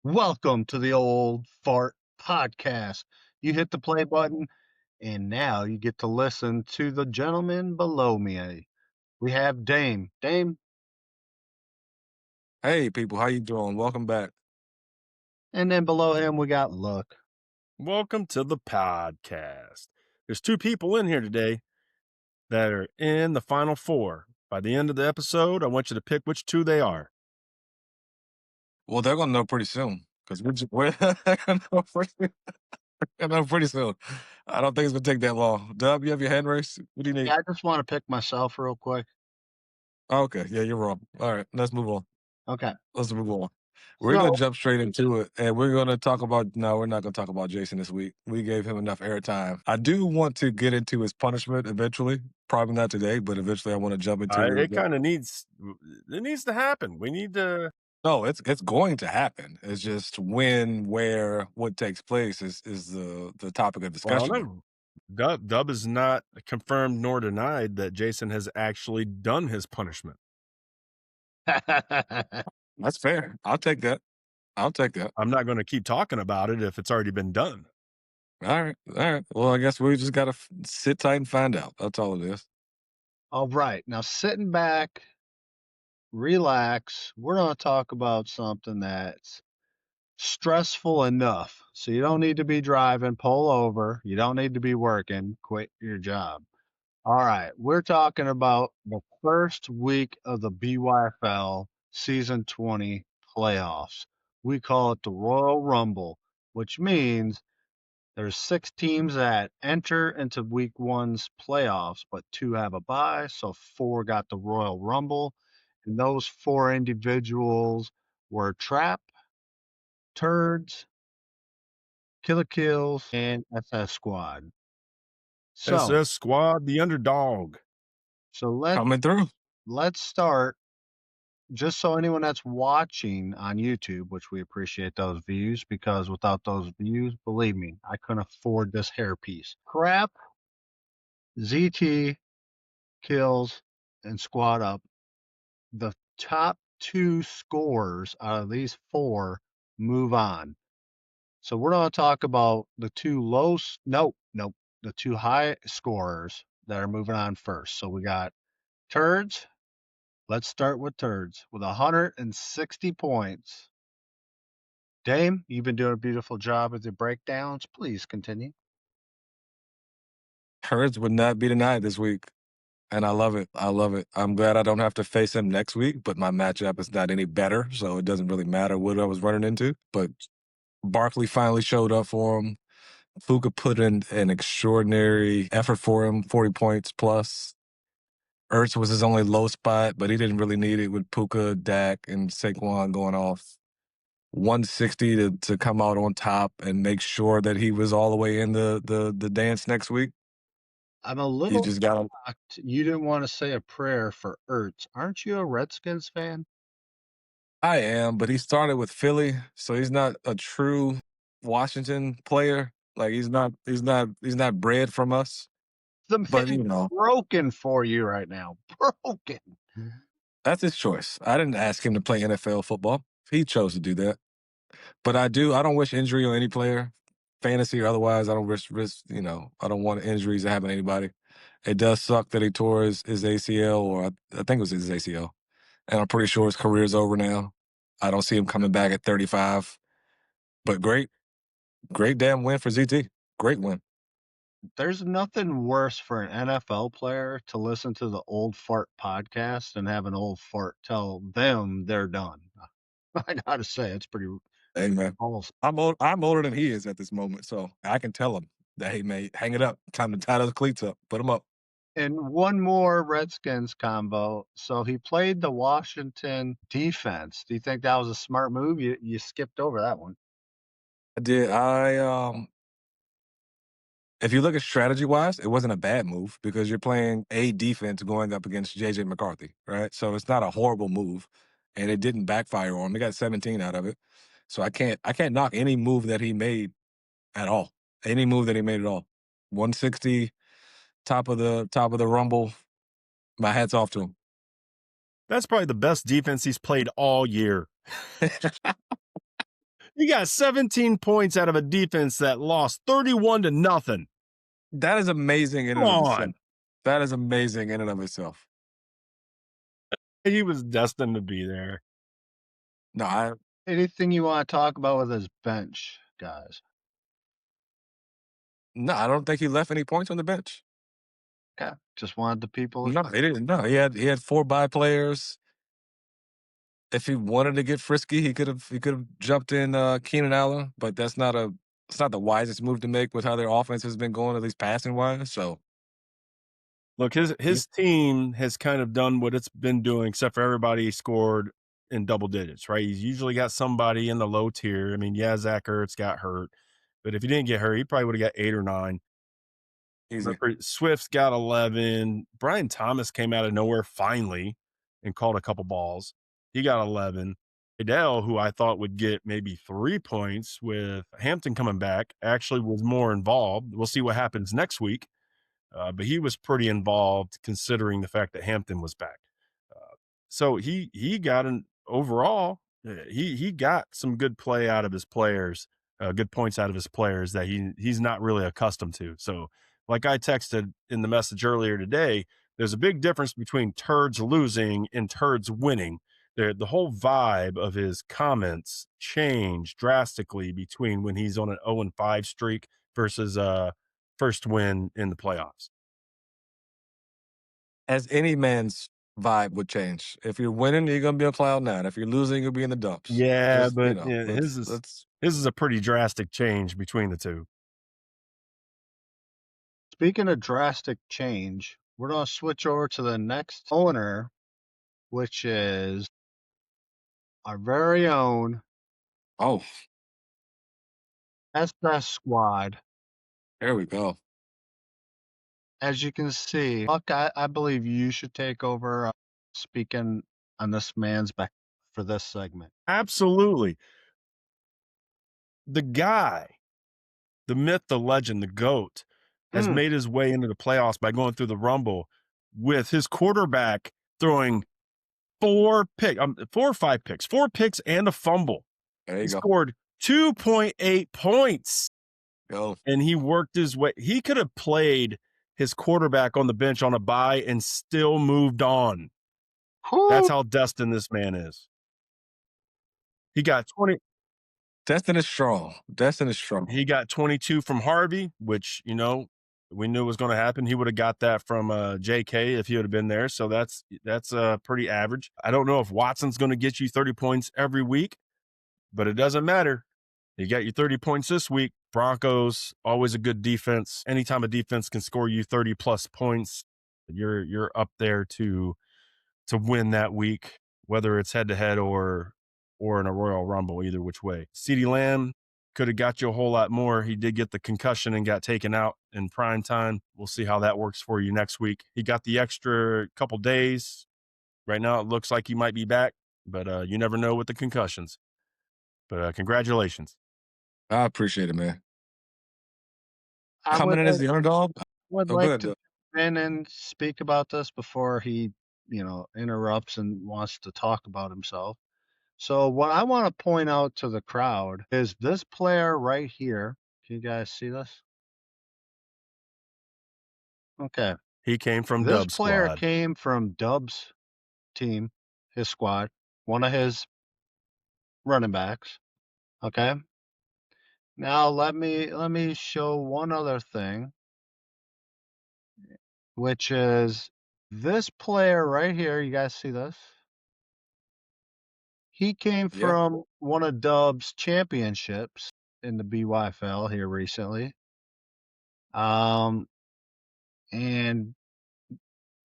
Welcome to the Old Fart Podcast. You hit the play button, and now you get to listen to the gentleman below me. We have Dame. Dame, Hey people, how you doing? Welcome back. and then below him we got Look. Welcome to the podcast. There's two people in here today that are in the final four. By the end of the episode, I want you to pick which two they are. Well, they're gonna know pretty soon because we're they're gonna know pretty soon. I don't think it's gonna take that long. Dub, you have your hand raised? What do you need? Yeah, I just want to pick myself real quick. Okay, yeah, you're wrong. All right, let's move on. Okay. Let's move on. We're So, gonna jump straight into it, and we're gonna talk about. No, we're not gonna talk about Jason this week. We gave him enough airtime. I do want to get into his punishment eventually. Probably not today, but eventually I want to jump into It kind of needs to happen. We need to. No, it's going to happen. It's just when, where, what takes place is the topic of Well, discussion. no. Dub has not confirmed nor denied that Jason has actually done his punishment. That's fair. I'll take that. I'm not going to keep talking about it if it's already been done. All right. Well, I guess we just gotta sit tight and find out. That's all it is. all right. Now, sitting back, relax. We're going to talk about something that's stressful enough. So you don't need to be driving, pull over. You don't need to be working, quit your job. All right. We're talking about the first week of the BYFL season 20 playoffs. We call it the Royal Rumble, which means there's 6 teams that enter into week one's playoffs, but 2 have a bye. So 4 got the Royal Rumble. And those 4 individuals were Trap, Turds, Killer Kills, and SS Squad. So, SS Squad, the underdog. so Coming through. let's start. Just so anyone that's watching on YouTube, which we appreciate those views, because without those views, believe me, I couldn't afford this hairpiece. Crap, ZT, Kills, and Squad Up. The top 2 scorers out of these 4 move on. So we're going to talk about the 2 the 2 high scorers that are moving on first. So we got Turds. Let's start with Turds with 160 points. Dame, you've been doing a beautiful job with the breakdowns. Please continue. Hurts would not be denied this week. And I love it. I'm glad I don't have to face him next week, but my matchup is not any better, so it doesn't really matter what I was running into. But Barkley finally showed up for him. Puka put in an extraordinary effort for him, 40 points plus. Ertz was his only low spot, but he didn't really need it with Puka, Dak, and Saquon going off. 160 to come out on top and make sure that he was all the way in the dance next week. I'm a little just got shocked you didn't want to say a prayer for Ertz. Aren't you a Redskins fan? I am, but he started with Philly, so he's not a true Washington player. Like he's not bred from us. The But man's broken for you right now. Broken. That's his choice. I didn't ask him to play NFL football. He chose to do that. But I don't wish injury on any player, fantasy or otherwise. I don't risk, I don't want injuries to happen to anybody. It does suck that he tore his ACL, or I think it was his ACL. And I'm pretty sure his career's over now. I don't see him coming back at 35. But great damn win for ZT. Great win. There's nothing worse for an NFL player to listen to the Old Fart podcast and have an old fart tell them they're done. I gotta say, it's pretty. Hey man, Almost. I'm older than he is at this moment, so I can tell him that, hey man, hang it up. Time to tie those cleats up. Put them up. And one more Redskins combo. So he played the Washington defense. Do you think that was a smart move? You skipped over that one. I did. If you look at strategy wise, it wasn't a bad move because you're playing a defense going up against JJ McCarthy, right? So it's not a horrible move, and it didn't backfire on him. He got 17 out of it. So I can't knock any move that he made at all. Any move that he made at all. 160, top of the Rumble. My hat's off to him. That's probably the best defense he's played all year. He got 17 points out of a defense that lost 31-0. That is amazing in Come and of itself. on. That is amazing in and of itself. He was destined to be there. No, Anything you want to talk about with his bench, guys? I don't think he left any points on the bench. Okay, just wanted the people. No, he didn't. No, he had 4 bye players. If he wanted to get frisky, he could have jumped in Keenan Allen, but it's not the wisest move to make with how their offense has been going, at least passing wise. So Look, his team has kind of done what it's been doing, except for everybody scored in double digits, right? He's usually got somebody in the low tier. I mean, yeah, Zach Ertz got hurt, but if he didn't get hurt, he probably would have got 8 or 9. easy. Swift's got 11. Brian Thomas came out of nowhere finally and caught a couple balls. He got 11. Adele, who I thought would get maybe 3 points with Hampton coming back, actually was more involved. We'll see what happens next week. But he was pretty involved considering the fact that Hampton was back. So he got an overall. He got some good play out of his players, good points out of his players that he's not really accustomed to. So, like I texted in the message earlier today, there's a big difference between turds losing and turds winning. The whole vibe of his comments changed drastically between when he's on an 0-5 streak versus first win in the playoffs. As any man's vibe would change. If you're winning, you're gonna be on cloud 9. If you're losing, you'll be in the dumps. Yeah, Just but yeah, let's his is a pretty drastic change between the two. Speaking of drastic change, we're going to switch over to the next owner, which is our very own Oh, SS Squad. there we go. As you can see, Buck, I believe you should take over speaking on this man's back for this segment. Absolutely. The guy, the myth, the legend, the GOAT, has made his way into the playoffs by going through the Rumble with his quarterback throwing 4 or 5 picks, 4 picks and a fumble. There you He go. scored 2.8 points. Go. And he worked his way. He could have played his quarterback on the bench on a bye and still moved on. That's how destined this man is. He got 20. Destin is strong. Destin is strong. He got 22 from Harvey, which, we knew was going to happen. He would have got that from JK if he would have been there. So that's pretty average. I don't know if Watson's going to get you 30 points every week, but it doesn't matter. You got your 30 points this week. Broncos, always a good defense. Anytime a defense can score you 30 plus points, you're up there to win that week, whether it's head to head or in a Royal Rumble, either which way. CeeDee Lamb could have got you a whole lot more. He did get the concussion and got taken out in prime time. We'll see how that works for you next week. He got the extra couple days. Right now, it looks like he might be back, but you never know with the concussions. But congratulations. I appreciate it, man. I Coming in as the underdog. would Oh, like good. to jump in and speak about this before he, interrupts and wants to talk about himself. So what I want to point out to the crowd is this player right here. Can you guys see this? Okay. He came from This Dub player Squad. came from Dub's team, his squad, one of his running backs. Okay. Now let me show one other thing, which is this player right here. You guys see this? He came Yeah. from one of Dub's championships in the BYFL here recently. And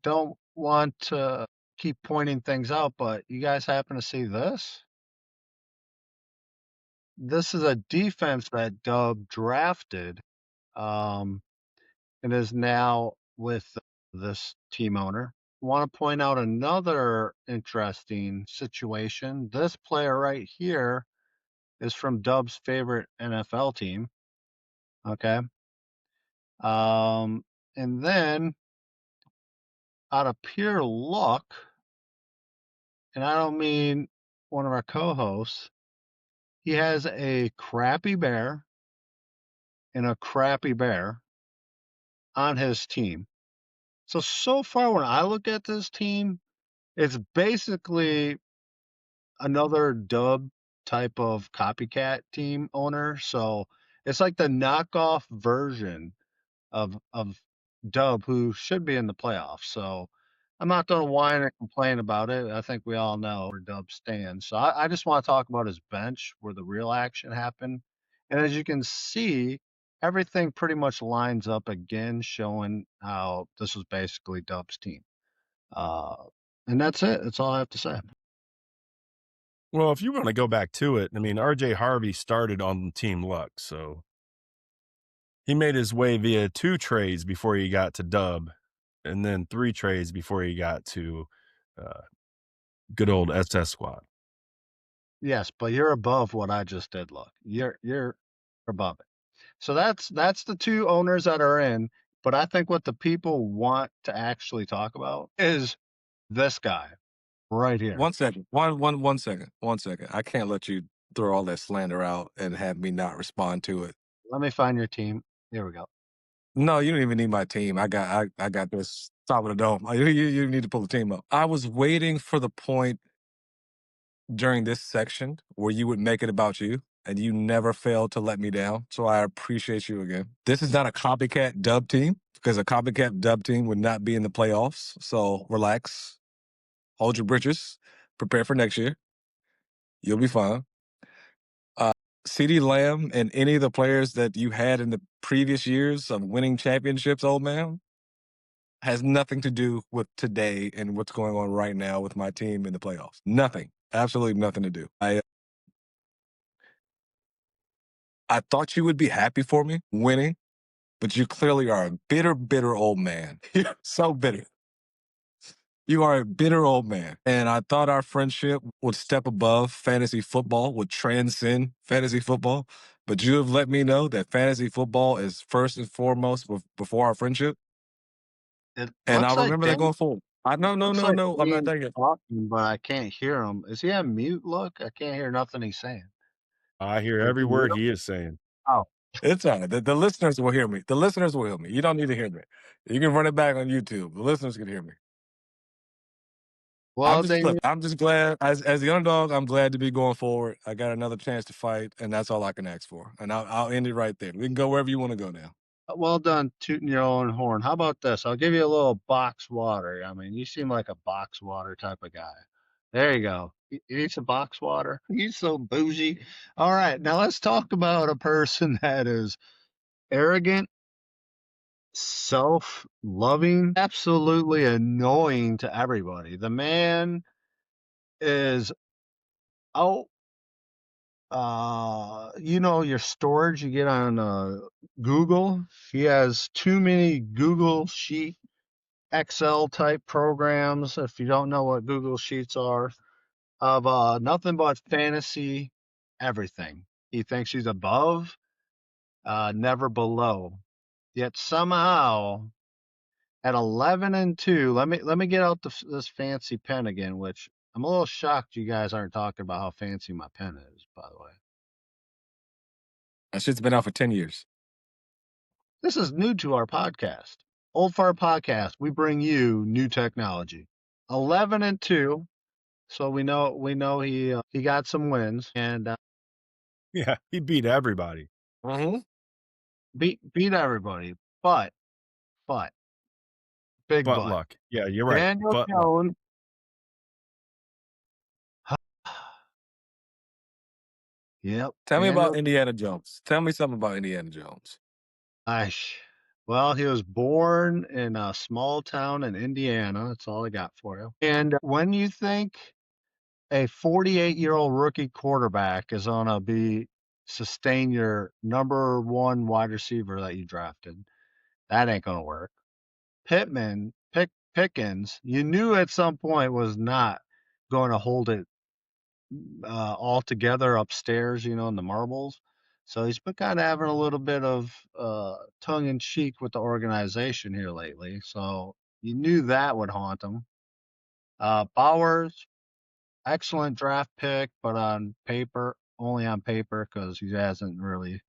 don't want to keep pointing things out, but you guys happen to see this? This is a defense that Dub drafted, and is now with this team owner. Want to point out another interesting situation. This player right here is from Dub's favorite NFL team. Okay. And then out of pure luck, and I don't mean one of our co-hosts, He has a crappy bear and a crappy bear on his team. So far when I look at this team, it's basically another dub type of copycat team owner. So it's like the knockoff version of Dub, who should be in the playoffs. So I'm not going to whine or complain about it. I think we all know where Dub stands. So I just want to talk about his bench where the real action happened. And as you can see, everything pretty much lines up again, showing how this was basically Dub's team. Uh, and that's it. That's all I have to say. Well, if you want to go back to it, I mean, RJ Harvey started on Team Luck, so he made his way via 2 trades before he got to Dub, and then 3 trades before he got to uh, good old SS Squad. Yes, but you're above what I just did. Look, you're above it. So that's the two owners that are in. But I think what the people want to actually talk about is this guy right here. 1 second. 1 second. 1 second. I can't let you throw all that slander out and have me not respond to it. Let me find your team. Here we go. No, you don't even need my team. I got this top of the dome. You need to pull the team up. I was waiting for the point during this section where you would make it about you, and you never failed to let me down. So I appreciate you again. This is not a copycat Dub team, because a copycat Dub team would not be in the playoffs. So relax, hold your britches, prepare for next year. You'll be fine. CeeDee Lamb and any of the players that you had in the previous years of winning championships, old man, has nothing to do with today and what's going on right now with my team in the playoffs. Nothing. Absolutely nothing to do. I thought you would be happy for me winning, but you clearly are a bitter, bitter old man. You're so bitter. You are a bitter old man. And I thought our friendship would step above fantasy football, would transcend fantasy football. But you have let me know that fantasy football is first and foremost before our friendship. It And looks I'll like remember that Dan. going forward. No, Looks like I'm not Dan's done yet. talking, but I can't hear him. Is he on mute? Look, I can't hear nothing he's saying. I hear Did every you mute word him? he is saying. Oh, It's all right. The listeners will hear me. The listeners will hear me. You don't need to hear me. You can run it back on YouTube. The listeners can hear me. well, then I'm just glad as the underdog. I'm glad to be going forward. I got another chance to fight, and that's all I can ask for. And I'll end it right there. We can go wherever you want to go now. well done tooting your own horn. How about this? I'll give you a little box water. I mean, you seem like a box water type of guy. There you go. You need some box water. You so bougie. All right, now let's talk about a person that is arrogant, self-loving, absolutely annoying to everybody. The man is out. Your storage you get on Google. He has too many Google Sheet Excel type programs. If you don't know what Google Sheets are, of nothing but fantasy everything. He thinks he's above, never below. Yet somehow at 11-2, let me get out this fancy pen again, which I'm a little shocked you guys aren't talking about how fancy my pen is, by the way. That shit's been out for 10 years. This is new to our podcast. Old Fart Podcast, we bring you new technology. 11-2, so we know he got some wins and Yeah, he beat everybody. Mm-hmm. beat everybody. But big But but. luck. Yeah, you're right. Daniel But luck. Jones. Yep. Tell me about Daniel. Indiana Jones. Tell me something about Indiana Jones. Gosh. Well, he was born in a small town in Indiana. That's all I got for you. And when you think a 48-year-old rookie quarterback is gonna be sustain your number one wide receiver that you drafted, that ain't gonna work. Pickens, you knew at some point was not going to hold it all together upstairs, in the marbles. So he's been kind of having a little bit of tongue in cheek with the organization here lately. So you knew that would haunt him. Bowers, excellent draft pick, but on paper, only on paper because he hasn't really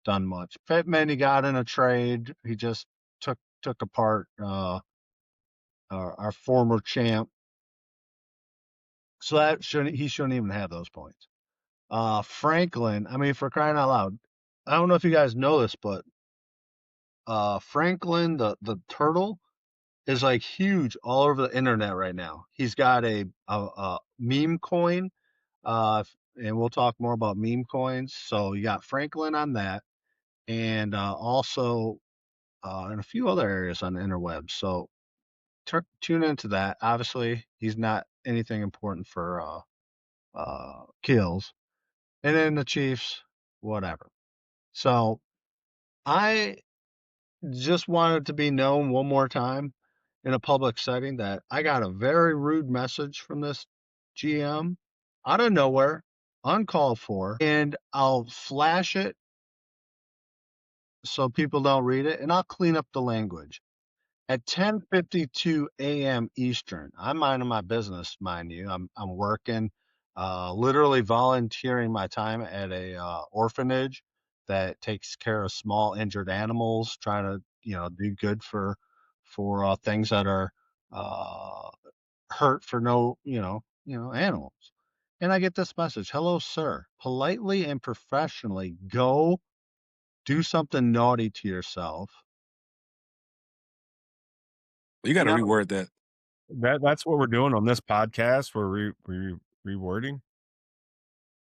done much. Pittman, he got in a trade. He just took apart our former champ. So he shouldn't even have those points. Franklin, I mean, for crying out loud, I don't know if you guys know this, but Franklin, the turtle, is like huge all over the internet right now. He's got a meme coin, and we'll talk more about meme coins. So you got Franklin on that, and also in a few other areas on the interwebs. So tune into that. Obviously, he's not anything important for kills, and then the Chiefs, whatever. So I just wanted to be known one more time in a public setting that I got a very rude message from this GM out of nowhere, uncalled for, and I'll flash it so people don't read it, and I'll clean up the language. At 10:52 a.m. Eastern, I'm minding my business, mind you. I'm working, literally volunteering my time at a orphanage that takes care of small injured animals, trying to do good for things that are uh, hurt for no animals. And I get this message: "Hello, sir. Politely and professionally, go do something naughty to yourself." You got to Now, reword that. That's what we're doing on this podcast. We're rewording.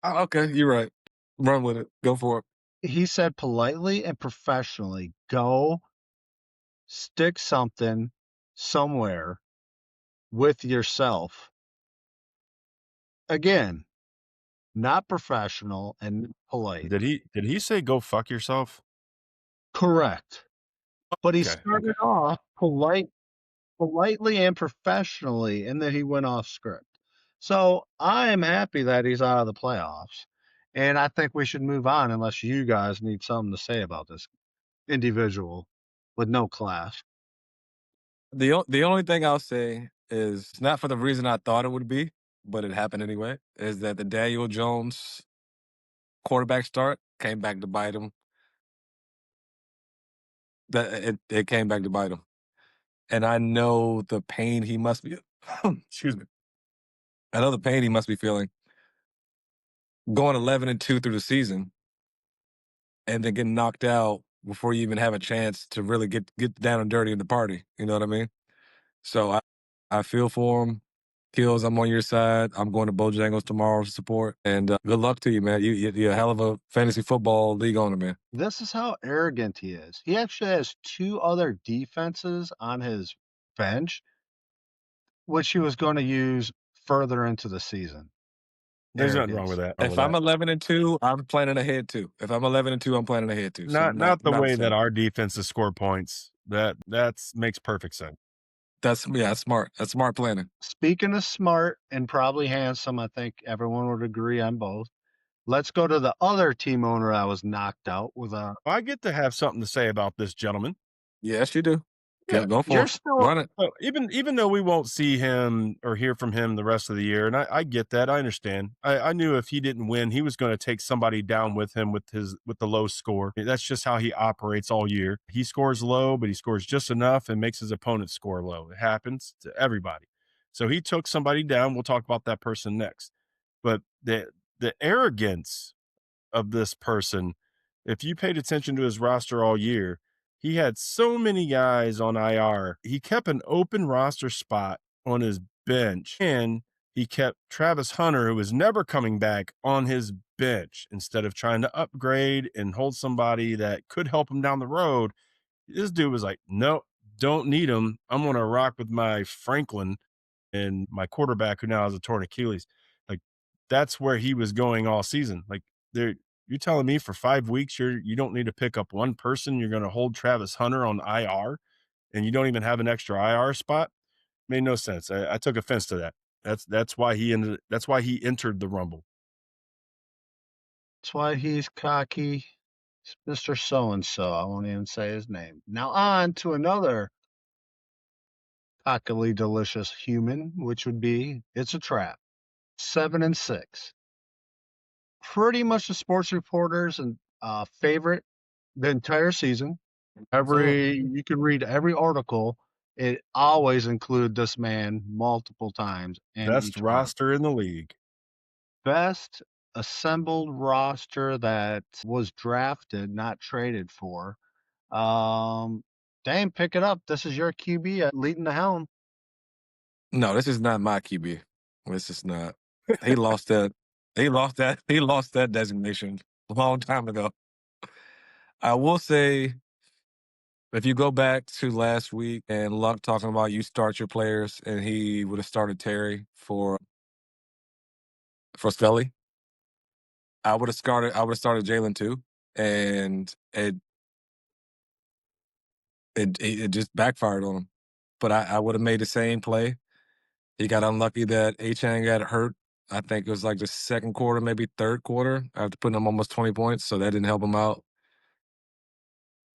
Oh, okay, you're right. Run with it. Go for it. he said politely and professionally, go stick something somewhere with yourself. Again, not professional and polite. Did he say go fuck yourself? Correct. But he Okay. started off politely and professionally, and then he went off script. So I am happy that he's out of the playoffs. And I think we should move on unless you guys need something to say about this individual with no class. The only thing I'll say is not for the reason I thought it would be, but it happened anyway. Is that the Daniel Jones quarterback start came back to bite him. It came back to bite him, and I know the pain he must be. Excuse me. I know the pain he must be feeling going 11-2 through the season, and then getting knocked out before you even have a chance to really get down and dirty in the party. You know what I mean? So I feel for him. Kills, I'm on your side. I'm going to Bojangles tomorrow to support. And good luck to you, man. You're a hell of a fantasy football league owner, man. This is how arrogant he is. He actually has two other defenses on his bench, which he was going to use further into the season. There's nothing wrong with Arrogance. that. If I'm 11-2, I'm planning ahead too. If I'm 11-2, I'm planning ahead too. So Not the not way that upset. our defenses score points. That's makes perfect sense. That's smart. That's smart planning. Speaking of smart and probably handsome, I think everyone would agree on both. Let's go to the other team owner that was knocked out with a. I get to have something to say about this gentleman. Yes, you do. Yeah. Go for You're it. still Run it. So even though we won't see him or hear from him the rest of the year, and I get that, I understand. I knew if he didn't win, he was going to take somebody down with him with the low score. That's just how he operates all year. He scores low, but he scores just enough and makes his opponent score low. It happens to everybody. So he took somebody down. We'll talk about that person next. But the arrogance of this person, if you paid attention to his roster all year, he had so many guys on IR. He kept an open roster spot on his bench, and he kept Travis Hunter, who was never coming back, on his bench instead of trying to upgrade and hold somebody that could help him down the road. This dude was like, no, don't need him. I'm going to rock with my Franklin and my quarterback who now has a torn Achilles. Like that's where he was going all season. Like there, you're telling me for 5 weeks you don't need to pick up one person. You're going to hold Travis Hunter on IR, and you don't even have an extra IR spot. Made no sense. I took offense to that. That's why he ended. That's why he entered the Rumble. That's why he's cocky. He's Mr. So and so. I won't even say his name. Now on to another cockily delicious human, which would be it's a trap. 7-6. pretty much the sports reporters and favorite the entire season. You can read every article. It always include this man multiple times in Best each article. roster in the league. Best assembled roster that was drafted, not traded for. Um, Dame, pick it up. This is your QB leading the helm. No, this is not my QB. This is not. He lost that. He lost that. He lost that designation a long time ago. I will say, if you go back to last week and Luck talking about you start your players, and he would have started Terry for Scully, I would have started. I would have started Jalen too, and it just backfired on him. But I would have made the same play. He got unlucky that A-Chan got hurt. I think it was like the second quarter, maybe third quarter, after putting him almost 20 points, so that didn't help him out.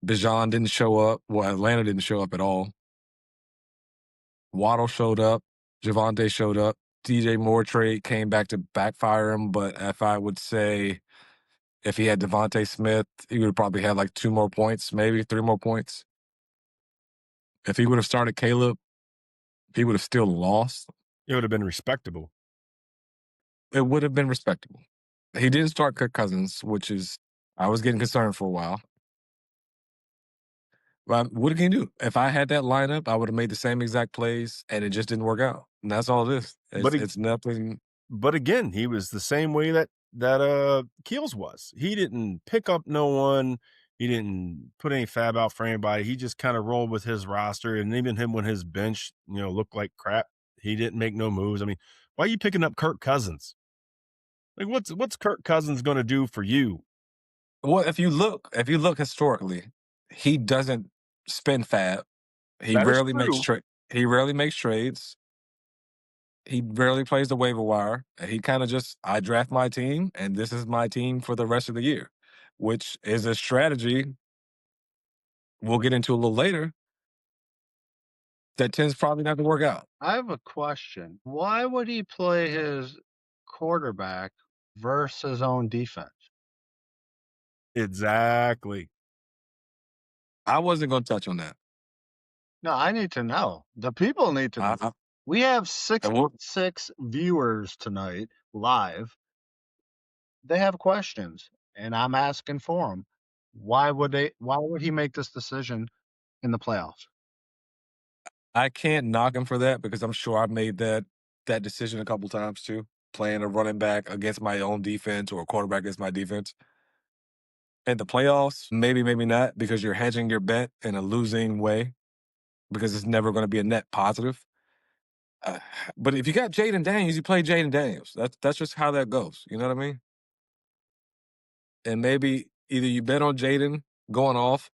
Bijan didn't show up. Well, Atlanta didn't show up at all. Waddle showed up. Javonte showed up. DJ Moore trade came back to backfire him, but if I would say if he had Devontae Smith, he would probably have like 2 more points, maybe 3 more points. If he would have started Caleb, he would have still lost. It would have been respectable. It would have been respectable. He didn't start Kirk Cousins, which is I was getting concerned for a while. But what can you do? If I had that lineup, I would have made the same exact plays, and it just didn't work out. And that's all it is. It's nothing. But again, he was the same way that Keels was. He didn't pick up no one. He didn't put any fab out for anybody. He just kind of rolled with his roster, and even him when his bench, looked like crap, he didn't make no moves. I mean, why are you picking up Kirk Cousins? Like, what's Kirk Cousins going to do for you? Well, if you look historically, he doesn't spend fab. He rarely makes He rarely makes trades. He rarely plays the waiver wire. He kind of just, I draft my team, and this is my team for the rest of the year, which is a strategy we'll get into a little later that tends probably not to work out. I have a question. Why would he play his quarterback versus his own defense? Exactly. I wasn't going to touch on that. No, I need to know. The people need to know. We have 6 viewers tonight live. They have questions, and I'm asking for them. Why would he make this decision in the playoffs? I can't knock him for that because I'm sure I've made that decision a couple times too, playing a running back against my own defense or a quarterback against my defense. In the playoffs, maybe not, because you're hedging your bet in a losing way because it's never going to be a net positive. But if you got Jaden Daniels, you play Jaden Daniels. That's just how that goes. You know what I mean? And maybe either you bet on Jaden going off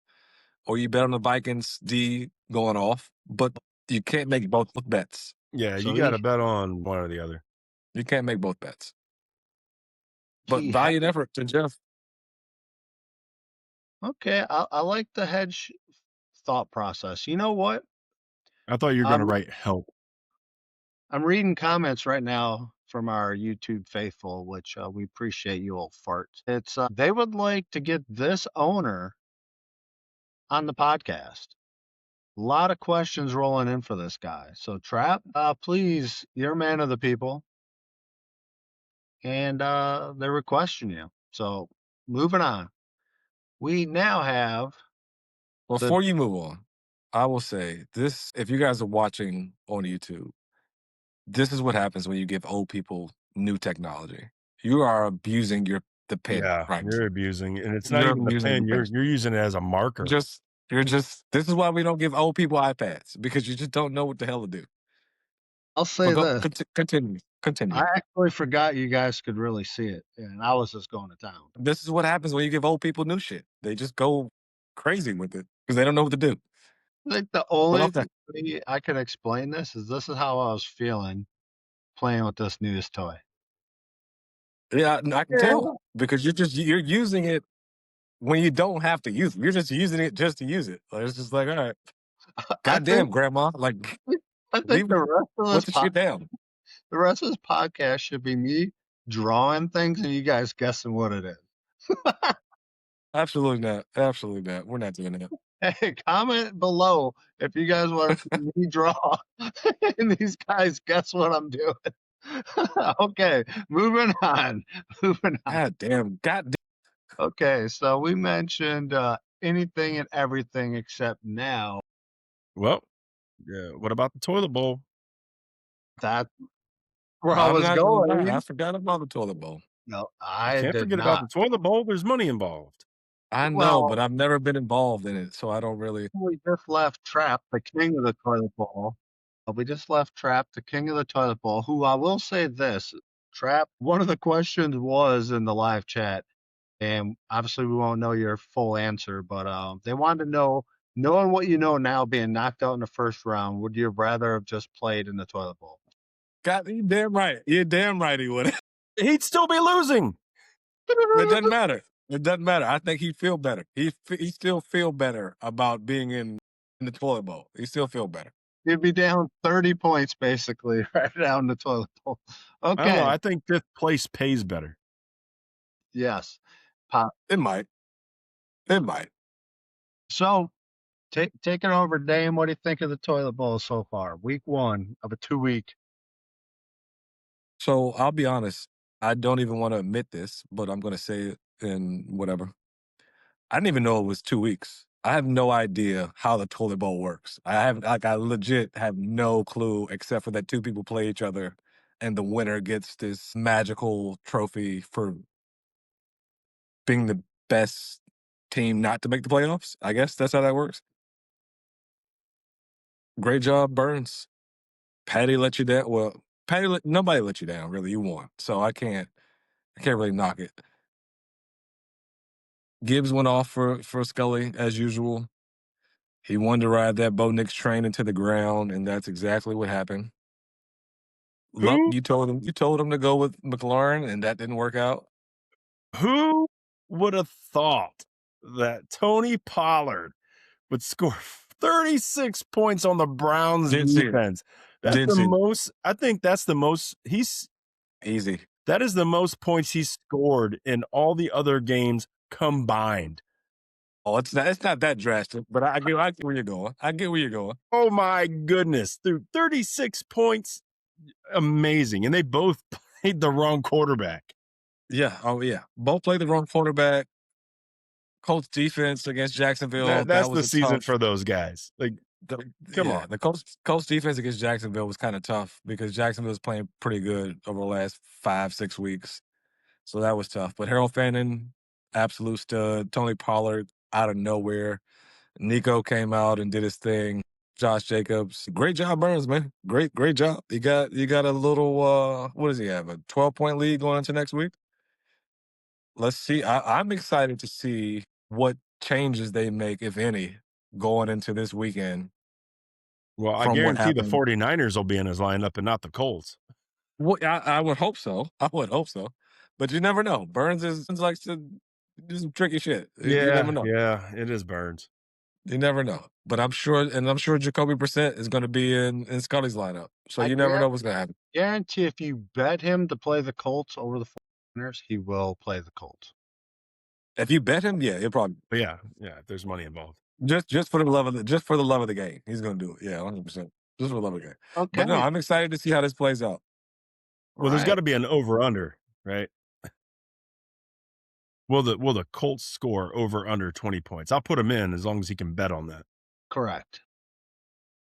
or you bet on the Vikings D going off, but you can't make both bets. Yeah, you got to bet on one or the other. You can't make both bets. But valiant effort to Jeff. Okay, I like the hedge thought process. You know what? I thought you were going to write help. I'm reading comments right now from our YouTube faithful, which we appreciate you all farts. It's they would like to get this owner on the podcast. A lot of questions rolling in for this guy. So Trap, please, you're a man of the people. And they were questioning you. So moving on. We now have Before you move on, I will say this, if you guys are watching on YouTube, this is what happens when you give old people new technology. You are abusing the pen. Yeah, right? You're abusing, and it's not even the pen. You're using it as a marker. This is why we don't give old people iPads, because you just don't know what the hell to do. I'll say this. Continue. I actually forgot you guys could really see it, and I was just going to town. This is what happens when you give old people new shit. They just go crazy with it because they don't know what to do. I think the only way I can explain this is how I was feeling playing with this newest toy. Yeah, I can tell because you're using it when you don't have to use it. You're just using it just to use it. Like, it's just like, all right, goddamn, grandma. Like, I think the rest of this shit down. The rest of this podcast should be me drawing things and you guys guessing what it is. Absolutely not. Absolutely not. We're not doing that. Hey, comment below if you guys want to see me draw and these guys guess what I'm doing. Okay, moving on. Moving on. God damn. Okay, so we mentioned anything and everything except now. Well, yeah. What about the toilet bowl? That's where I I'm was not gonna lie. I going. forgot about the toilet bowl. No, You I can't did forget about not. the toilet bowl. There's money involved. I know, but Well, I've never been involved in it, so I don't really. we just left Trap, the king of the toilet bowl. We just left Trap, the king of the toilet bowl, who I will say this, Trap, one of the questions was in the live chat, and obviously we won't know your full answer, but they wanted to know, knowing what you know now, being knocked out in the first round, would you rather have just played in the toilet bowl? God, you damn right. You're damn right he would. He'd still be losing. It doesn't matter. It doesn't matter. I think he'd feel better. He still feel better about being in the toilet bowl. He still feel better. You'd be down 30 points basically right down the toilet bowl. I don't know. Okay, I think fifth place pays better. yes. Pop. It might. It might. So take it over, Dame. What do you think of the toilet bowl so far? Week 1 of a 2-week. So I'll be honest. I don't even want to admit this, but I'm gonna say it in whatever. I didn't even know it was 2 weeks. I have no idea how the toilet bowl works. I legit have no clue except for that two people play each other and the winner gets this magical trophy for being the best team not to make the playoffs. I guess that's how that works. Great job, Burns. Patty let you down. Well, nobody let you down, really. You won. So I can't really knock it. Gibbs went off for Scully as usual. He wanted to ride that Bo Nix train into the ground, and that's exactly what happened. Luck, Who you told him to go with McLaurin, and that didn't work out. who would have thought that Tony Pollard would score 36 points on the Browns Didn't see it. defense? That's Didn't the see it. most. I think that's the most. Easy. That is the most points he's scored in all the other games combined. Oh, it's not that drastic, but I get where you're going. I get where you're going. Oh my goodness, dude! 36 points, amazing, and they both played the wrong quarterback. Yeah. Oh yeah. Both played the wrong quarterback. Colts defense against Jacksonville. That's That was the a season tough. for those guys. Like, come Yeah, on. the Colts defense against Jacksonville was kind of tough because Jacksonville was playing pretty good over the last 5-6 weeks. So that was tough. But Harold Fannin, absolute stud. Tony Pollard out of nowhere. Nico came out and did his thing. Josh Jacobs, great job, Burns, man. Great job. You got a little. What does he have? A 12-point lead going into next week. Let's see. I'm excited to see what changes they make, if any, going into this weekend Well, I from what guarantee the happened. 49ers will be in his lineup and not the Colts. Well, I would hope so. I would hope so. But you never know. Burns likes to do some tricky shit. You never know. Yeah, it is Burns. You never know. But I'm sure Jacoby Brissett is going to be in Scully's lineup. So I you never know what's going to happen. guarantee if you bet him to play the Colts over the 49ers, he will play the Colts. If you bet him, yeah, he'll probably But yeah, there's money involved. just for the love of the game, he's going to do it. Yeah, 100%. Just for the love of the game. Okay. But no, I'm excited to see how this plays out. Well, there's Right. got to be an over/under, right? Will the Colts score over under 20 points? I'll put him in as long as he can bet on that. Correct.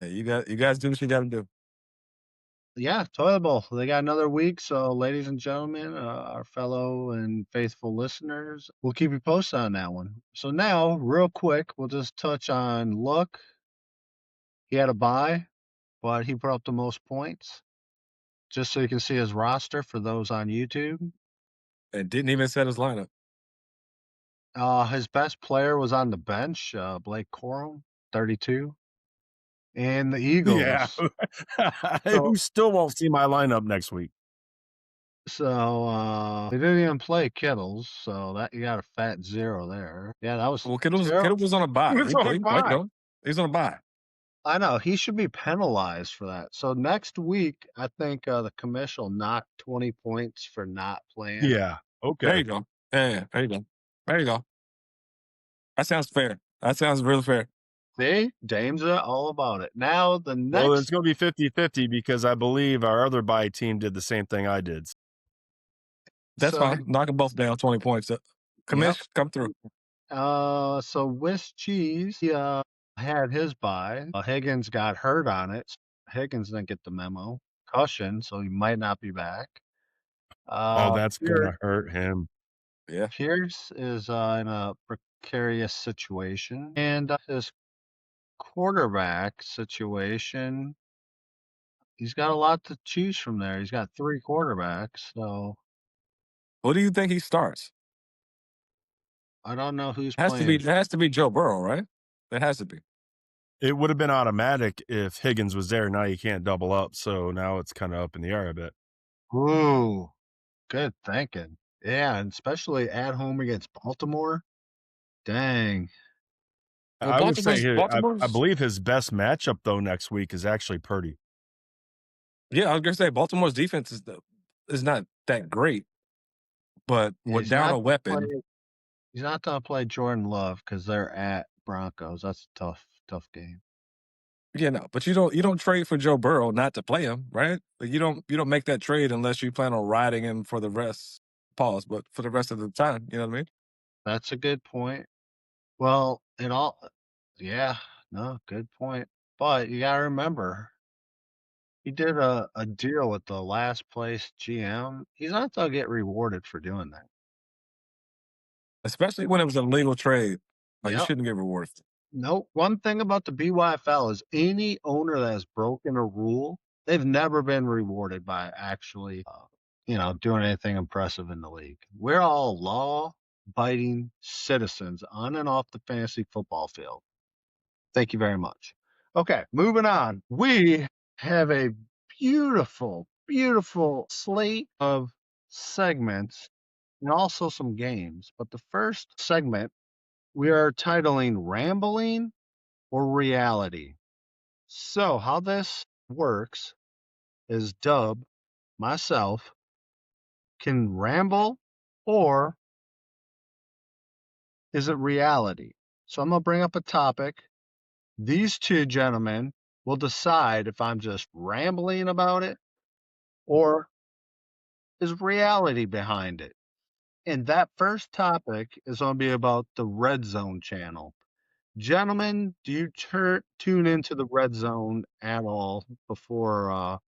Yeah, you guys do what you got to do. Yeah, toilet bowl. They got another week, so ladies and gentlemen, our fellow and faithful listeners, we'll keep you posted on that one. So now, real quick, we'll just touch on Look. He had a bye, but he put up the most points. Just so you can see his roster for those on YouTube. And didn't even set his lineup. His best player was on the bench, Blake Corum, 32. And the Eagles. Yeah. Who still won't see my lineup next week? So they didn't even play Kittles, so that you got a fat 0 there. Yeah, that was Well, Kittle was on a bye. He was on a He played bye. though. He's on a bye. I know he should be penalized for that. So next week, I think the commission will knock 20 points for not playing. Yeah. There Okay. you go. Yeah, there you go. There you go. That sounds fair. That sounds real fair. See, Dame's all about it. Now the Well, it's next, going to be 50-50 because I believe our other bye team did the same thing I did. That's so fine. Knock them both down 20 points. yep. Commish, come through. So Wiss Cheese, he had his bye. Higgins got hurt on it. Higgins didn't get the memo. Caution, so he might not be back. Oh, that's going Pierce, to hurt him. Yeah. Pierce is in a precarious situation, and his quarterback situation, he's got a lot to choose from there. He's got 3 quarterbacks, so What do you think he starts? I don't know who's It playing. has to be Joe Burrow, right? It has to be. It would have been automatic if Higgins was there. Now you can't double up. So now it's kind of up in the air a bit. Ooh, good thinking. Yeah, and especially at home against Baltimore. Dang. Well, I would say I Baltimore's believe his best matchup though next week is actually Purdy. yeah, I was gonna say Baltimore's defense is not that great, but with He's down not a gonna weapon, play he's not gonna play Jordan Love because they're at Broncos. That's a tough game. yeah, no. But you don't trade for Joe Burrow not to play him, right? Like you don't make that trade unless you plan on riding him for the rest. Pause, but for the rest of the time, you know what I mean? That's a good point. Well, it all yeah, no, good point. But you gotta remember, he did a deal with the last place GM. He's not gonna get rewarded for doing that. Especially when it was a legal trade. Like you Yep. shouldn't get rewarded. Nope. One thing about the BYFL is any owner that has broken a rule, they've never been rewarded by actually, doing anything impressive in the league. We're all law-abiding citizens on and off the fantasy football field. Thank you very much. Okay, moving on. We have a beautiful, beautiful slate of segments and also some games. But the first segment we are titling Rambling or Reality. So, how this works is Dub, myself, can ramble or is it reality? So, I'm going to bring up a topic. These two gentlemen will decide if I'm just rambling about it or is reality behind it. And that first topic is going to be about the Red Zone channel. Gentlemen, do you tune into the Red Zone at all before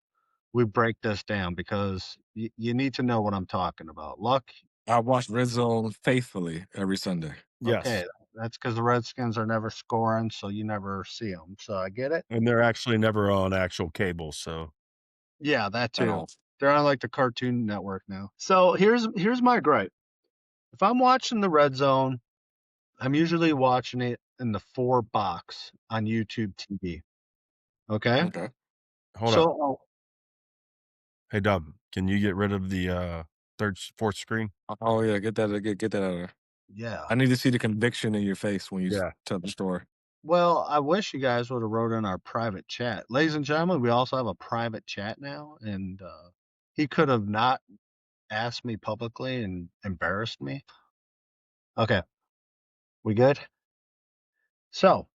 we break this down? Because you need to know what I'm talking about. Luck, I watch Red Zone faithfully every Sunday. okay, Yes. that's because the Redskins are never scoring, so you never see them. So I get it. And they're actually never on actual cable. So Yeah, that At too. all. They're on like the Cartoon Network now. So here's my gripe. If I'm watching the Red Zone, I'm usually watching it in the 4 box on YouTube TV. Okay? Okay. hold up. So Hey, Dub, can you get rid of the fourth screen? Oh yeah, get that out of there. yeah. I need to see the conviction in your face when you Yeah. tell the story. Well, I wish you guys would have wrote in our private chat. Ladies and gentlemen, we also have a private chat now, and he could have not asked me publicly and embarrassed me. Okay, we good? So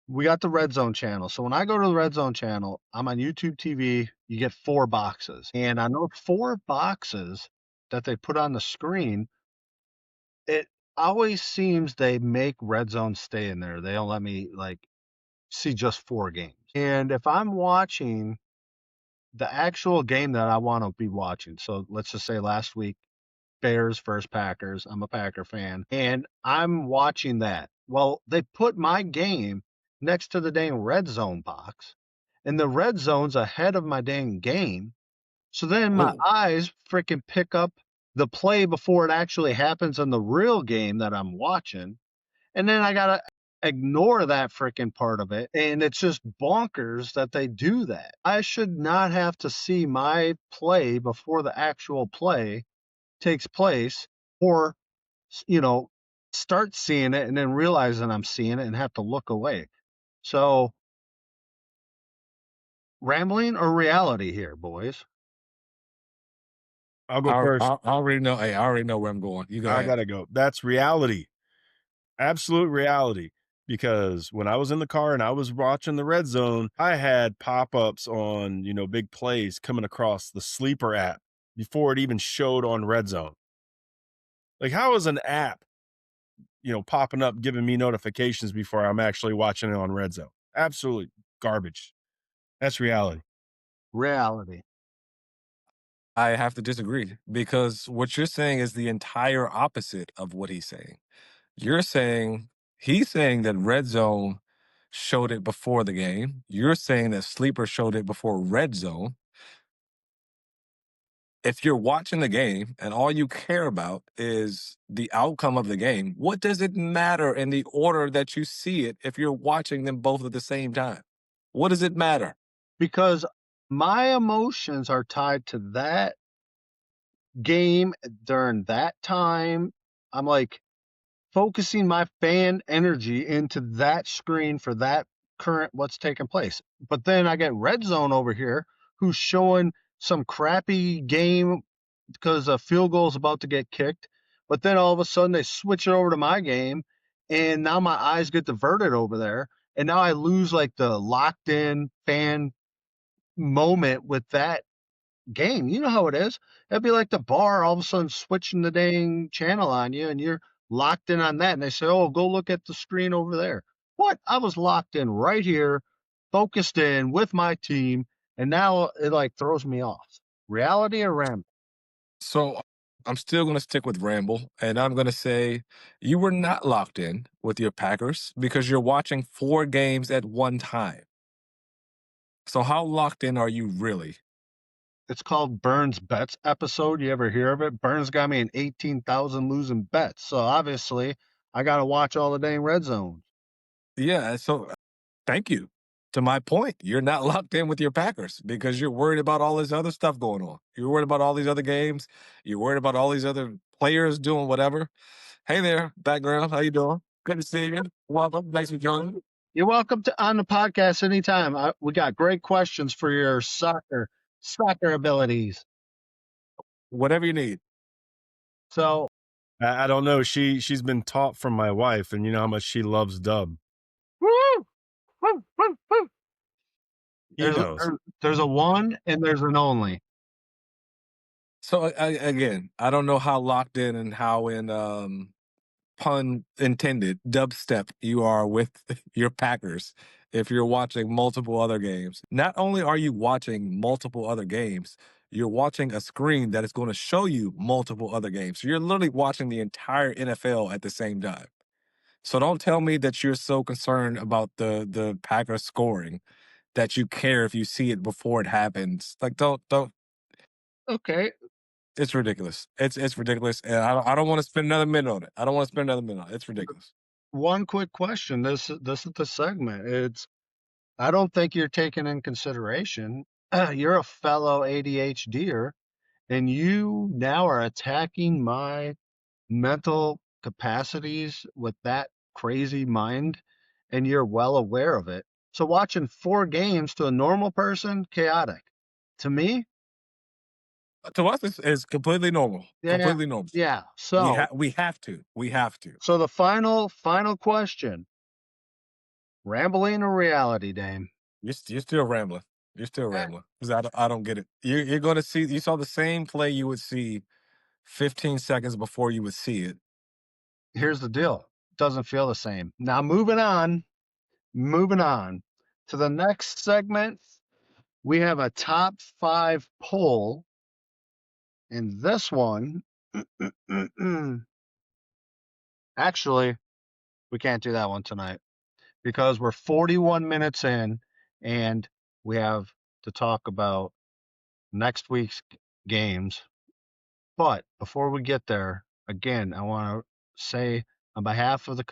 we got the Red Zone channel. So when I go to the Red Zone channel, I'm on YouTube TV. You get 4 boxes, and on those 4 boxes that they put on the screen, it always seems they make Red Zone stay in there. They don't let me see just 4 games. And if I'm watching the actual game that I want to be watching, so let's just say last week, Bears versus Packers, I'm a Packer fan, and I'm watching that. Well, they put my game next to the dang red zone box, and the red zone's ahead of my dang game. So then my Oh, eyes freaking pick up the play before it actually happens in the real game that I'm watching. And then I gotta ignore that freaking part of it. And it's just bonkers that they do that. I should not have to see my play before the actual play takes place, or, you know, start seeing it and then realizing I'm seeing it and have to look away. So rambling or reality here, boys? I'll go first. I already know. Hey, I already know where I'm going. You go I ahead. gotta go. That's reality. Absolute reality. Because when I was in the car and I was watching the red zone, I had pop-ups on, big plays coming across the sleeper app before it even showed on red zone. Like, how is an app, popping up, giving me notifications before I'm actually watching it on red zone? Absolutely garbage. That's reality. Reality. I have to disagree because what you're saying is the entire opposite of what he's saying. He's saying that red zone showed it before the game. You're saying that sleeper showed it before red zone. If you're watching the game and all you care about is the outcome of the game, what does it matter in the order that you see it if you're watching them both at the same time? What does it matter? Because my emotions are tied to that game during that time. I'm like focusing my fan energy into that screen for that current what's taking place. But then I get Red Zone over here who's showing some crappy game because a field goal is about to get kicked. But then all of a sudden they switch it over to my game, and now my eyes get diverted over there, and now I lose like the locked in fan moment with that game. You know how it is. It'd be like the bar all of a sudden switching the dang channel on you, and you're locked in on that. And they say, "Oh, go look at the screen over there." What? I was locked in right here, focused in with my team, and now it like throws me off. Reality or ramble? So I'm still going to stick with Ramble, and I'm going to say you were not locked in with your Packers because you're watching 4 games at one time. So how locked in are you really? It's called Burns Bets episode. You ever hear of it? Burns got me in 18,000 losing bets. So obviously, I got to watch all the dang red zones. Yeah, so thank you. To my point, you're not locked in with your Packers because you're worried about all this other stuff going on. You're worried about all these other games. You're worried about all these other players doing whatever. Hey there, background. How you doing? Good to see you. Welcome. Thanks for joining. You're welcome to on the podcast anytime. We got great questions for your soccer abilities. Whatever you need. So, I don't know. She's been taught from my wife, and you know how much she loves Dub. woo, woo, woo, woo. He knows. There's a one and there's an only. So again, I don't know how locked in and how in pun intended dubstep you are with your Packers if you're watching multiple other games. Not only are you watching multiple other games, you're watching a screen that is going to show you multiple other games. So you're literally watching the entire NFL at the same time. So don't tell me that you're so concerned about the Packers scoring that you care if you see it before it happens. Like don't. Okay. It's ridiculous. It's ridiculous, and I don't want to spend another minute on it. I don't want to spend another minute on it. It's ridiculous. One quick question. This is the segment. It's I don't think you're taking in consideration. You're a fellow ADHDer, and you now are attacking my mental capacities with that crazy mind, and you're well aware of it. So watching 4 games to a normal person, chaotic. To me, To us, it's completely normal. yeah, Completely normal. yeah. So We have to. We have to. so the final question: rambling or reality, Dame? You're still rambling. You're still Eh, rambling because I don't get it. You're going to see. You saw the same play you would see 15 seconds before you would see it. Here's the deal: doesn't feel the same. Now moving on, to the next segment. We have a top 5 poll, and this one, actually, we can't do that one tonight because we're 41 minutes in and we have to talk about next week's games. But before we get there, again, I want to say on behalf of the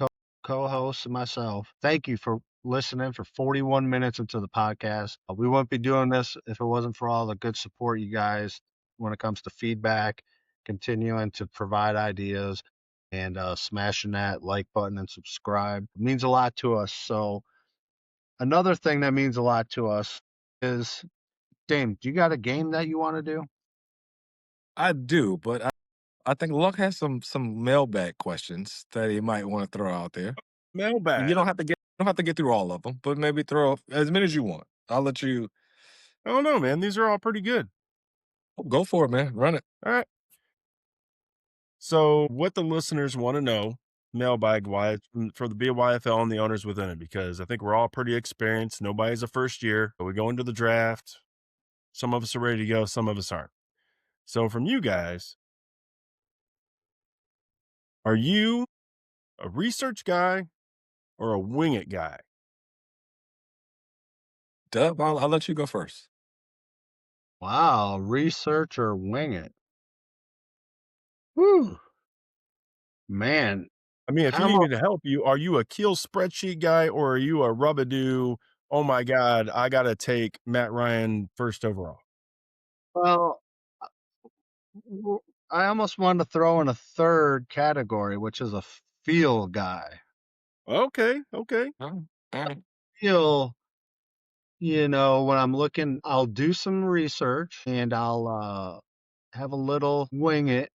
co-hosts and myself, thank you for listening for 41 minutes into the podcast. We wouldn't be doing this if it wasn't for all the good support you guys when it comes to feedback, continuing to provide ideas, and smashing that like button and subscribe. It means a lot to us. So another thing that means a lot to us is, Dame, do you got a game that you want to do? I do, but I think Luck has some mailbag questions that he might want to throw out there. You Mailbag. don't have to get through all of them, but maybe throw as many as you want. I'll let you I don't know, man. These are all pretty good. go for it, man. Run it. All right. So, what the listeners want to know, mailbag wise, for the BYFL and the owners within it, because I think we're all pretty experienced. Nobody's a first year. We go into the draft. Some of us are ready to go. Some of us aren't. So, from you guys, are you a research guy or a wing it guy? Dub, I'll let you go first. Wow, research or wing it? Whew, man, I mean, if you I'm need a, me to help you, are you a Keel spreadsheet guy or are you a rub-a-doo? Oh my God, I got to take Matt Ryan first overall. well, w- I almost wanted to throw in a third category, which is a feel guy. Okay. Okay. All right. Feel, when I'm looking, I'll do some research and I'll have a little wing it,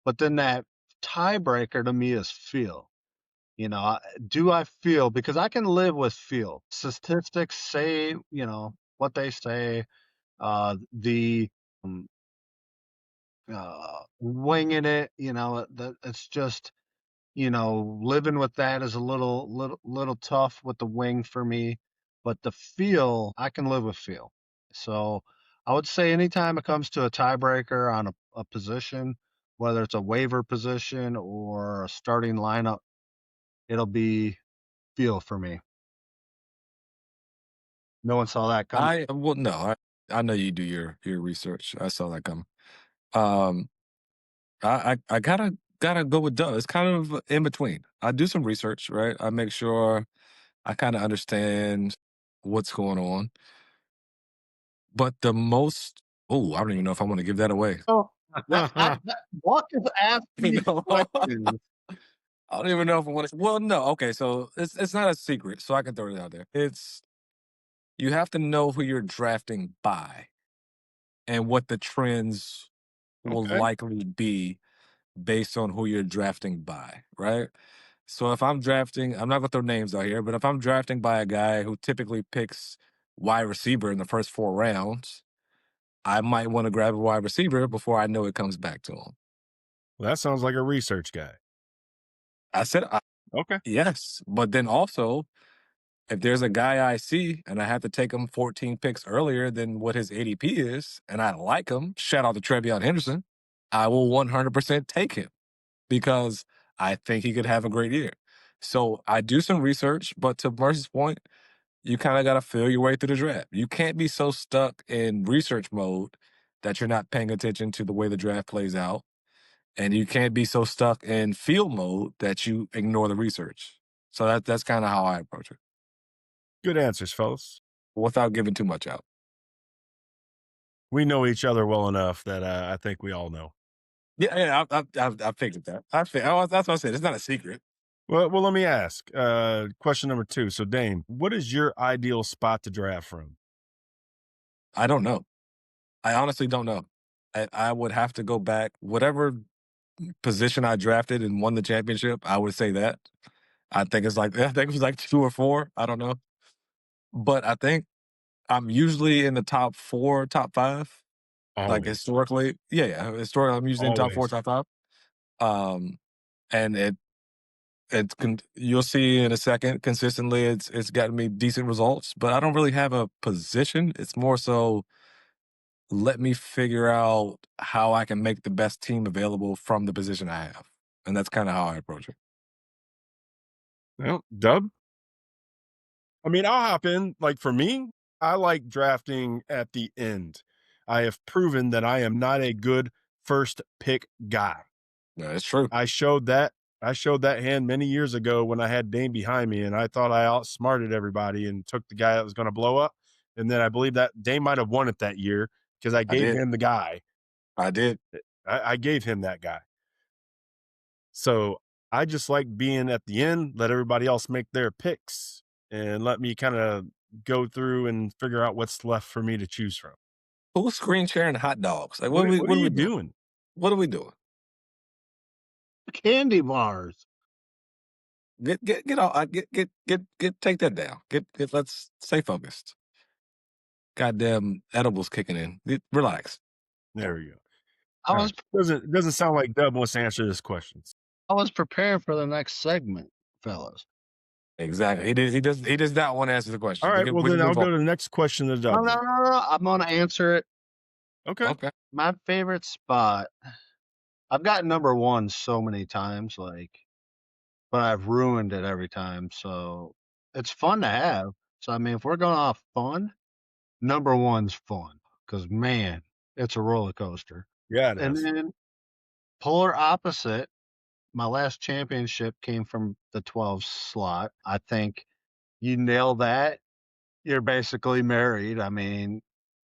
but then that tiebreaker to me is feel. Do I feel? Because I can live with feel. Statistics say, what they say. The winging it, it's just, living with that is a little tough with the wing for me. But the feel, I can live with feel. So I would say anytime it comes to a tiebreaker on a position, whether it's a waiver position or a starting lineup, it'll be feel for me. No one saw that coming. No, I know you do your research. I saw that coming. Um, I gotta go with Doug. It's kind of in between. I do some research, right? I make sure I kind of understand what's going on. But the most I don't even know if I want to give that away. Oh, Walk is asking You me know? questions. I don't even know if I want to. Well, no, okay, so it's not a secret, so I can throw it out there. It's you have to know who you're drafting by and what the trends will Okay. likely be based on who you're drafting by, right? So if I'm drafting, I'm not gonna throw names out here, but if I'm drafting by a guy who typically picks wide receiver in the first 4 rounds, I might want to grab a wide receiver before I know it comes back to him. Well, that sounds like a research guy. I said, Okay. yes, but then also if there's a guy I see and I have to take him 14 picks earlier than what his ADP is, and I like him, shout out to Trevion Henderson, I will 100% take him because I think he could have a great year. So I do some research, but to Mercy's point, you kind of got to feel your way through the draft. You can't be so stuck in research mode that you're not paying attention to the way the draft plays out. And you can't be so stuck in field mode that you ignore the research. So that's kind of how I approach it Good answers, fellas. without giving too much out. We know each other well enough that I think we all know. Yeah, I figured that. That's what I said. It's not a secret. Well, let me ask. Question number 2. So, Dame, what is your ideal spot to draft from? I don't know. I honestly don't know. I would have to go back. Whatever position I drafted and won the championship, I would say that. I think it was like 2 or 4. I don't know. But I think I'm usually in the top 4, top 5. Like Always. historically. Yeah. Historically, I'm usually in top 4, Always. top 5. Um, and you'll see in a second, consistently it's gotten me decent results, but I don't really have a position. It's more so let me figure out how I can make the best team available from the position I have. And that's kind of how I approach it. Well, Dub? I mean, I'll hop in. Like for me, I like drafting at the end. I have proven that I am not a good first pick guy. Yeah, it's true. I showed that. I showed that hand many years ago when I had Dame behind me, and I thought I outsmarted everybody and took the guy that was going to blow up. And then I believe that Dame might have won it that year because I I gave did. him the guy. I did. I gave him that guy. So I just like being at the end, let everybody else make their picks and let me kind of go through and figure out what's left for me to choose from. Who's screen sharing hot dogs? Like, What are what are we you doing? doing? What are we doing? Candy bars. Get all get take that down. Let's stay focused. Goddamn edibles kicking in. Relax. There we go. I All was right. Doesn't sound like Dub wants to answer this question. I was preparing for the next segment, fellas. Exactly. He does not want to answer the question. All right. Well, We can then I'll move on. go to the next question to No, Dub. no, then. no, no. I'm gonna answer it. Okay. Okay. My favorite spot. I've gotten number one so many times, but I've ruined it every time. So it's fun to have. So I mean, if we're going off fun, number one's fun because man, it's a roller coaster. Yeah, it And is. then polar opposite. My last championship came from the 12 slot. I think you nail that. You're basically married. I mean,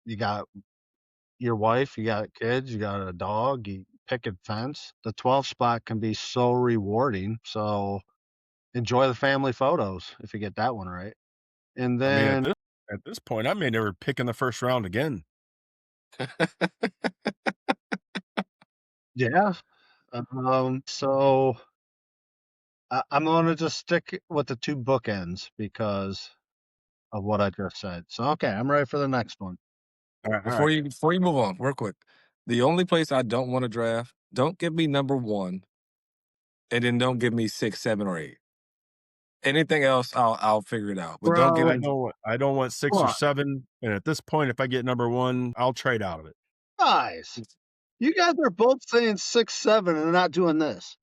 you got your wife, you got kids, you got a dog, you picket fence. The 12 spot can be so rewarding. So enjoy the family photos if you get that one right. And I mean, then, at this point, I may never pick in the first round again. yeah. So I'm going to just stick with the two bookends because of what I just said. So, okay, I'm ready for the next one. All right. Before you move on, real quick. The only place I don't want to draft, don't give me number one, and then don't give me 6, 7, or 8. Anything else, I'll figure it out. But don't give Bro, me I don't want 6 or what? 7. And at this point, if I get number 1, I'll trade out of it. Guys, you guys are both saying 6, 7 and not doing this.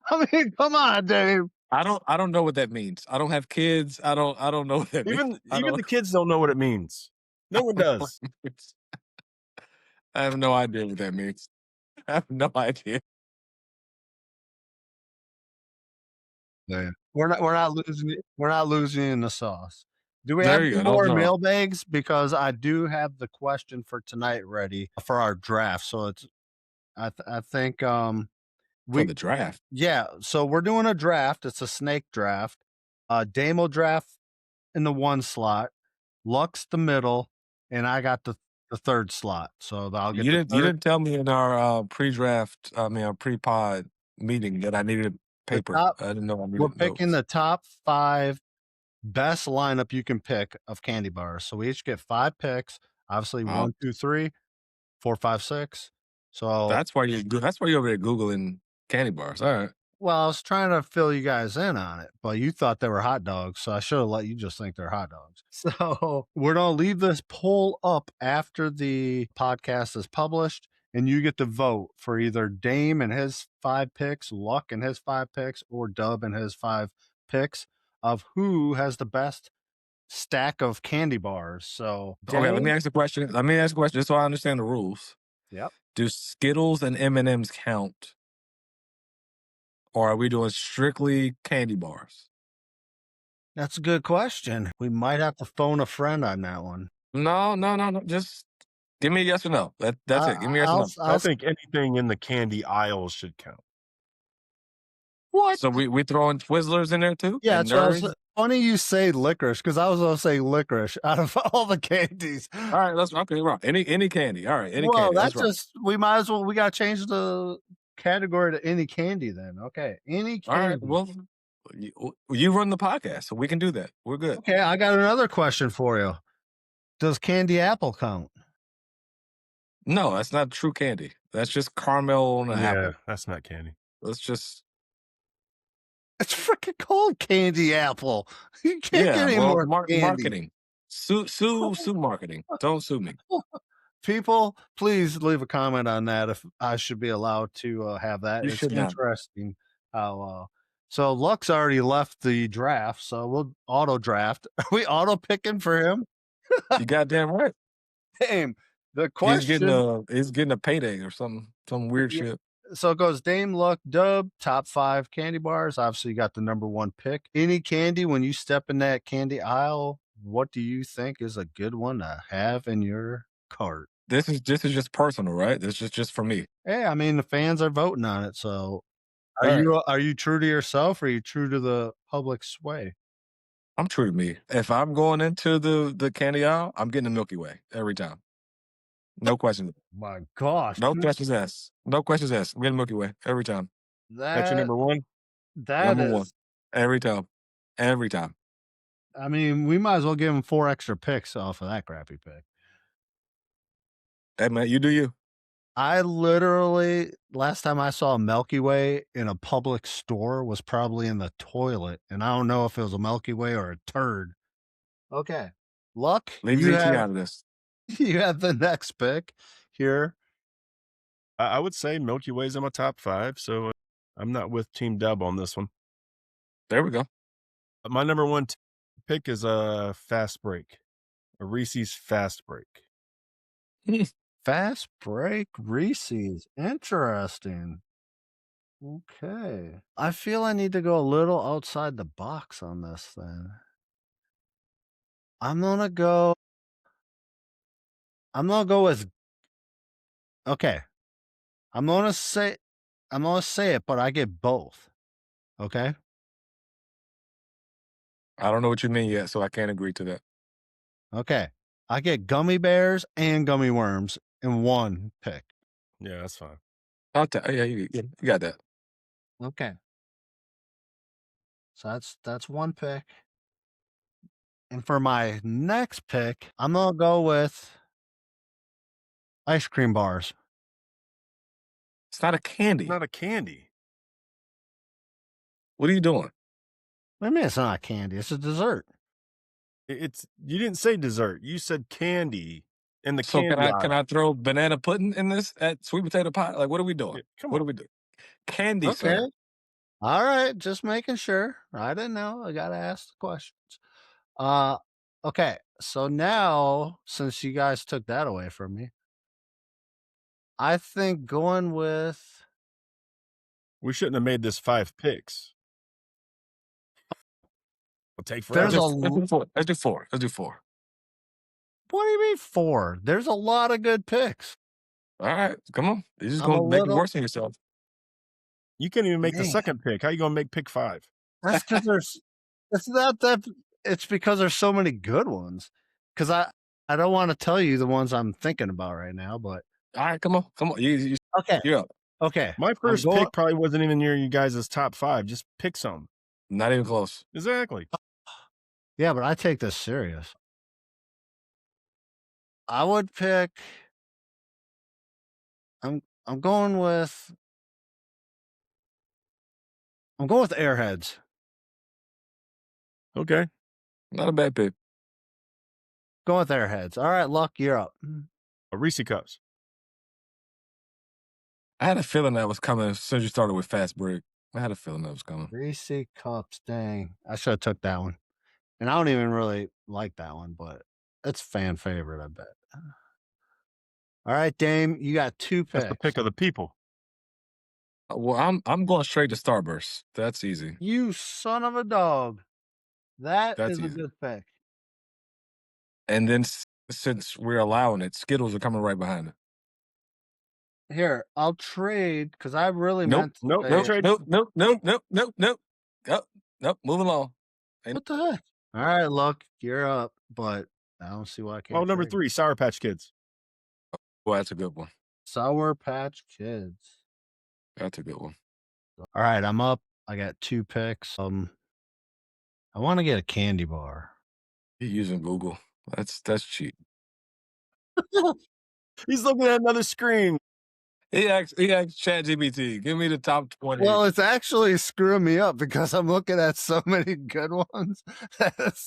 I mean, come on, Dave. I don't know what that means. I don't have kids. I don't know what that means. Even the kids don't know what it means. No one does. I have no idea what that means. I have no idea. Yeah. We're not losing in the sauce. Do we have There you any go. more No. mailbags? Because I do have the question for tonight ready for our draft. So it's I think For we the draft. yeah, so we're doing a draft. It's a snake draft. Dame will draft in the 1 slot, Lux the middle, and I got the 3rd slot. So I'll get You the you 3rd. didn't tell me in our pre-draft, I mean our pre-pod meeting that I needed The paper. top I didn't know I We're needed picking notes. the top 5 best lineup you can pick of candy bars. So we each get 5 picks. Obviously, Wow. 1, 2, 3, 4, 5, 6. So, That's why you're over there Googling candy bars. All right. well, I was trying to fill you guys in on it, but you thought they were hot dogs. So I should have let you just think they're hot dogs. So we're going to leave this poll up after the podcast is published, and you get to vote for either Dame and his 5 picks, Luck and his 5 picks, or Dub and his 5 picks of who has the best stack of candy bars. So Okay, let me Dame, ask a question. Let me ask a question just so I understand the rules. yep. Do Skittles and M&Ms count? Or are we doing strictly candy bars? That's a good question. We might have to phone a friend on that one. No. Just give me a yes or no. That's I, it. Give me a yes or I'll, no. I I'll, think anything in the candy aisles should count. what? So we throwing Twizzlers in there too? Yeah, And so nerds? funny you say licorice because I was going to say licorice out of all the candies. All right, let's okay, right. Any candy. All right, any Well, candy. Let's that's rock. just, we might as well, we got to change the category to any candy then. Okay. Any All right. candy. Well, you run the podcast, so we can do that. We're good. Okay. I got another question for you. Does candy apple count? No, that's not true candy. That's just caramel on an apple. That's not candy. Let's just It's freaking called candy apple. You can't get any well, more candy. marketing. Sue marketing. Don't sue me. People, please leave a comment on that if I should be allowed to have that. You It's should not. interesting how. So Luck's already left the draft, so we'll auto draft. Are we auto picking for him? You goddamn right. Dame. The question. He's getting a payday or some weird Yeah, shit. so it goes Dame, Luck, Dub, top 5 candy bars. Obviously, you got the number 1 pick. Any candy when you step in that candy aisle, what do you think is a good one to have in your cart? This is just personal, right? This is just for me. Hey, I mean the fans are voting on it. So All right. are you true to yourself or are you true to the public sway? I'm true to me. If I'm going into the candy aisle, I'm getting the Milky Way every time. No questions. My gosh, No questions asked. No questions asked. I'm getting Milky Way every time. That's your that number one? that Number one. is. Every time. Every time. I mean, we might as well give him 4 extra picks off of that crappy pick. Hey man, you do you. I literally last time I saw a Milky Way in a public store was probably in the toilet, and I don't know if it was a Milky Way or a turd. Okay. Luck, Leave ZT out of this. you have the next pick here. I would say Milky Way's in my top 5, so I'm not with Team Dub on this one. There we go. My number one pick is a fast break, a Reese's fast break. Fast break Reese's. Interesting. Okay. I feel I need to go a little outside the box on this then. I'm gonna go with okay. I'm gonna say it, but I get both. Okay? I don't know what you mean yet, so I can't agree to that. Okay. I get gummy bears and gummy worms in one pick. Yeah, that's fine. Yeah, you got that. Okay. So that's one pick. And for my next pick, I'm gonna go with ice cream bars. It's not a candy. It's not a candy. What are you doing? What do you mean it's not candy? It's a dessert. It's you didn't say dessert. You said candy in the So candy can aisle. I throw banana pudding in this at sweet potato pie? Like, what are we doing? Yeah, come What on. are we doing? Candy, Okay. sir. All right, just making sure. I didn't know. I gotta ask the questions. Okay. So now, since you guys took that away from me, I think going with We shouldn't have made this 5 picks. It'll take there's forever. a Let's do four. Let's do four. Let's do four. what do you mean 4? There's a lot of good picks. All right, come on. You're just I'm a gonna make it little worse on yourself. You can't even make the man. second pick. How you gonna make pick 5? That's because it's not that it's because there's so many good ones. Because I don't want to tell you the ones I'm thinking about right now, but All right, come on. okay. You're up. Okay. My first pick probably wasn't even near you guys' top 5. Just pick some. Not even close. Exactly. Yeah, but I take this serious. I would pick I'm going with Airheads. Okay. Not a bad pick. Going with Airheads. All right, Luck, you're up. A Reese Cups. I had a feeling that was coming as soon as you started with fast break. I had a feeling that was coming. Reese Cups, dang. I should have took that one. And I don't even really like that one, but it's fan favorite, I bet. All right, Dame, you got 2 picks. That's the pick of the people. Well, I'm going straight to Starburst. That's easy. You son of a dog. That's That's a easy. good pick. And then since we're allowing it, Skittles are coming right behind it. Here, I'll trade because I really meant to Nope. say No it. trade. Nope. Moving along. What the heck? All right, Luck, you're up, but I don't see why I can't. Oh, number trade. 3, Sour Patch Kids. Well, that's a good one. Sour Patch Kids. That's a good one. All right, I'm up. I got 2 picks. I want to get a candy bar. You're using Google. That's cheap. He's looking at another screen. He asked ChatGPT, give me the top 20. Well, it's actually screwing me up because I'm looking at so many good ones.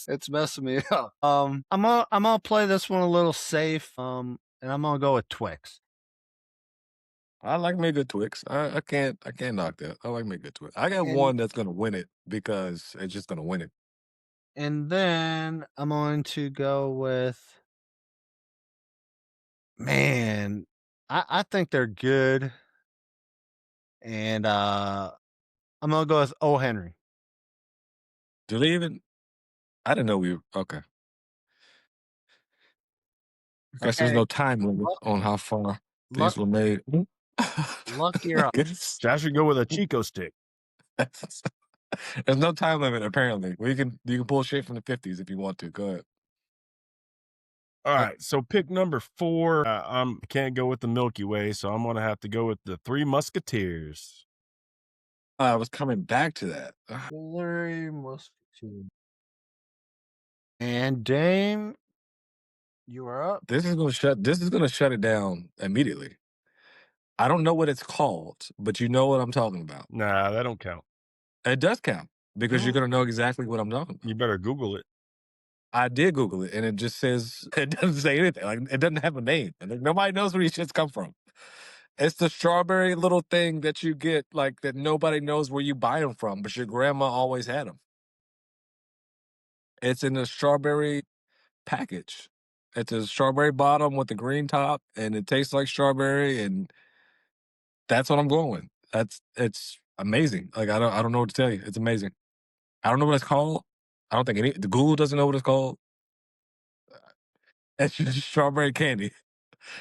It's messing me up. I'm gonna play this one a little safe. And I'm gonna go with Twix. I like me a good Twix. I can't knock that. I like me a good Twix. I got And- one that's gonna win it because it's just gonna win it. And then I'm going to go with man. I think they're good. And I'm gonna go with O. Henry. Do they even? I didn't know we were okay. I guess there's no time limit on how far these were made. Luck, you're up. Josh should go with a Chico stick. There's no time limit apparently. You can pull shit from the 50s if you want to. Go ahead. All right, so pick number 4. I can't go with the Milky Way, so I'm gonna have to go with the Three Musketeers. I was coming back to that. Three Musketeers. And Dame, you are up. This is gonna shut it down immediately. I don't know what it's called, but you know what I'm talking about. Nah, that don't count. It does count because you're gonna know exactly what I'm talking about. You better Google it. I did Google it, and it just says it doesn't say anything. Like it doesn't have a name, and like, nobody knows where these shits come from. It's the strawberry little thing that you get, like that nobody knows where you buy them from, but your grandma always had them. It's in a strawberry package. It's a strawberry bottom with the green top, and it tastes like strawberry, and that's what I'm going with. It's amazing. Like I don't know what to tell you. It's amazing. I don't know what it's called. I don't think the Google doesn't know what it's called. It's just strawberry candy.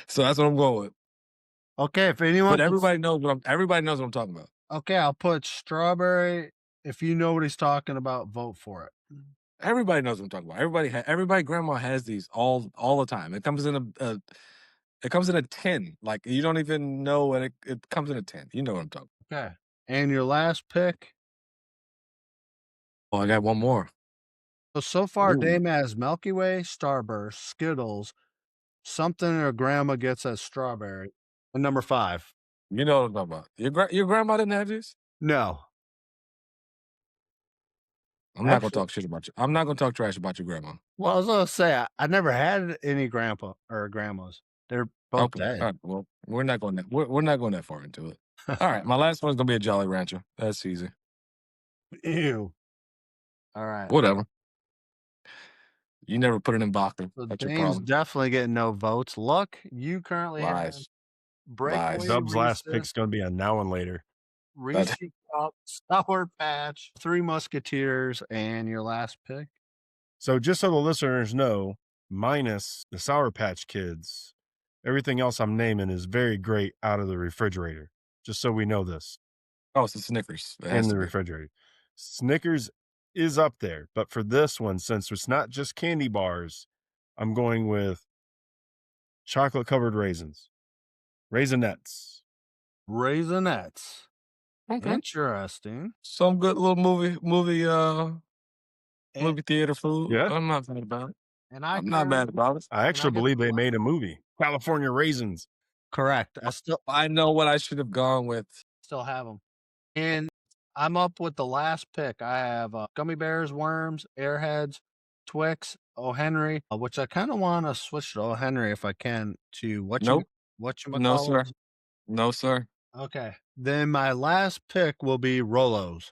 So that's what I'm going with. Okay, if anyone But everybody knows what I'm talking about. Okay, I'll put strawberry. If you know what he's talking about, vote for it. Everybody knows what I'm talking about. Everybody grandma has these all the time. It comes in a tin. Like you don't even know, and it comes in a tin. You know what I'm talking about. Okay. And your last pick? Oh, I got one more. So far, Ooh. Dame has Milky Way, Starburst, Skittles, something her grandma gets as strawberry, and number 5. You know what I'm talking about. Your grandma didn't have these? No. I'm not gonna talk shit about you. I'm not gonna talk trash about your grandma. Well, I was gonna say I never had any grandpa or grandmas. They're both Okay. dead. All right. Well, we're not going that far into it. All right. My last one's gonna be a Jolly Rancher. That's easy. Ew. All right. Whatever. You never put it in vodka. So That's your Dame's problem. definitely getting no votes. Luck, you currently have Lies. Breakaway, Dub's last Reese's, pick's gonna be a now and later. Reese Cup, Sour Patch, Three Musketeers, and your last pick. So just so the listeners know, minus the Sour Patch Kids, everything else I'm naming is very great out of the refrigerator. Just so we know this. Oh, it's the Snickers. It has In to the be. refrigerator. Snickers is up there, but for this one, since it's not just candy bars, I'm going with chocolate covered raisins, Raisinets. Raisinets. Okay. Interesting. Some good little movie theater food. Yeah. I'm not mad about it. And I'm not mad about it. I actually believe they made a movie, California Raisins. Correct. I know what I should have gone with. Still have them. And I'm up with the last pick. I have gummy bears, worms, airheads, Twix, O. Henry, which I kind of want to switch to O. Henry if I can to Nope. No, sir. whatchamacallit. No, sir. Okay. Then my last pick will be Rolos.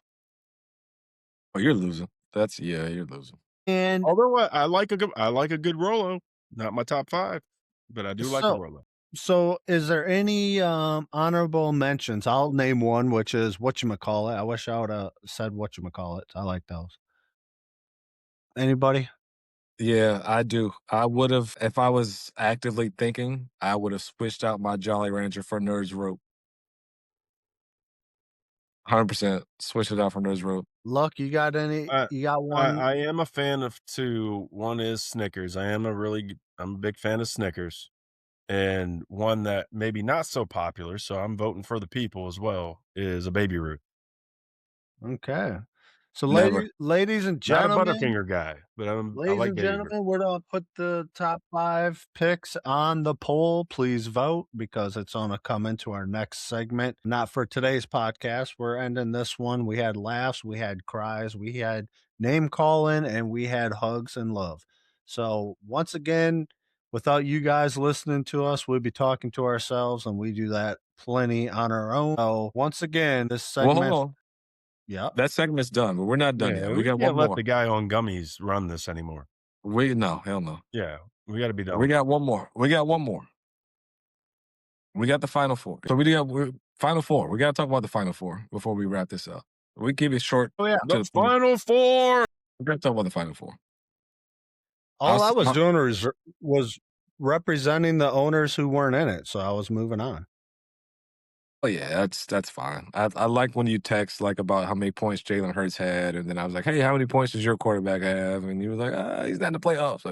Oh, you're losing. You're losing. And Although I like a good Rolo, not my top 5, but I do like a Rolo. so is there any honorable mentions? I'll name one, which is whatchamacallit. I wish I would have said whatchamacallit. I like those. Anybody? Yeah, I do. I would have, if I was actively thinking, I would have switched out my Jolly Rancher for Nerds Rope. 100%. Switch it out for Nerds Rope. Luck, you got any? You got one? I am a fan of 2. One is Snickers. I'm a big fan of Snickers. And one that maybe not so popular, so I'm voting for the people as well, is a Baby Ruth. Okay. So, Never. ladies and Not a gentlemen, Butterfinger guy, but I ladies like and Baby Ruth. gentlemen, we're gonna put the top 5 picks on the poll. Please vote because it's gonna come into our next segment. Not for today's podcast. We're ending this one. We had laughs, we had cries, we had name calling, and we had hugs and love. So once again, without you guys listening to us, we'd be talking to ourselves, and we do that plenty on our own. So once again, this segment. Well, hold on. Yeah. That segment's done, but we're not done yet. We got can't one let more. the guy on gummies run this anymore. No, hell no. Yeah, we got to be done. We got one more. We got the final 4. So final 4. We got to talk about the final 4 before we wrap this up. We keep it short. Oh yeah, the final 4. We got to talk about the final 4. All I was doing was representing the owners who weren't in it, so I was moving on. Oh yeah, that's fine. I like when you text like about how many points Jalen Hurts had, and then I was like, "Hey, how many points does your quarterback have?" And he was like, he's not in the playoffs."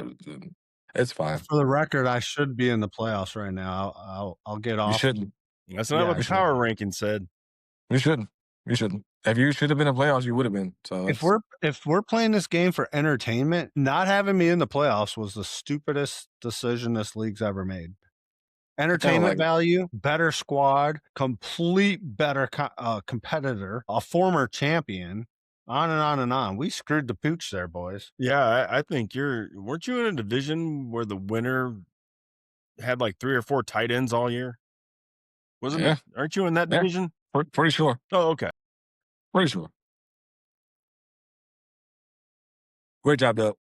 It's fine. For the record, I should be in the playoffs right now. I'll get You off. shouldn't. That's not Yeah, what I the should. power ranking said. You shouldn't. You shouldn't. If you should have been in the playoffs, you would have been. So it's If we're playing this game for entertainment, not having me in the playoffs was the stupidest decision this league's ever made. I kind of Entertainment like. value, better squad, complete better competitor, a former champion, on and on and on. We screwed the pooch there, boys. Yeah, I think weren't you in a division where the winner had like 3 or 4 tight ends all year? Wasn't it? Yeah, Aren't you in that yeah. division? Pretty sure. Oh, okay. Pretty sure. Great job, Doug.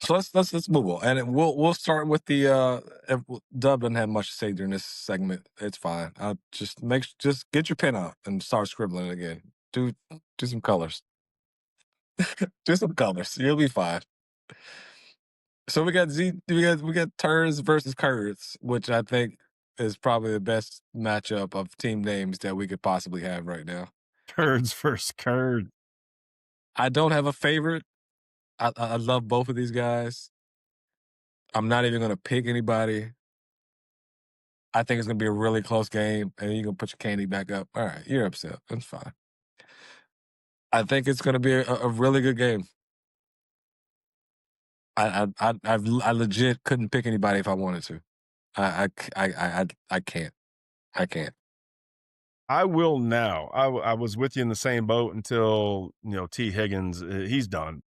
So let's move on, and we'll start with the if Dub doesn't have much to say during this segment. It's fine. I'll just get your pen out and start scribbling again. Do some colors. Do some colors. You'll be fine. So we got turds versus curds, which I think is probably the best matchup of team names that we could possibly have right now. Turds first curd. I don't have a favorite. I love both of these guys. I'm not even gonna pick anybody. I think it's gonna be a really close game, and you're gonna put your candy back up. All right, you're upset. That's fine. I think it's gonna be a really good game. I legit couldn't pick anybody if I wanted to. I can't. I can't. I will now. I was with you in the same boat until, T. Higgins, he's done.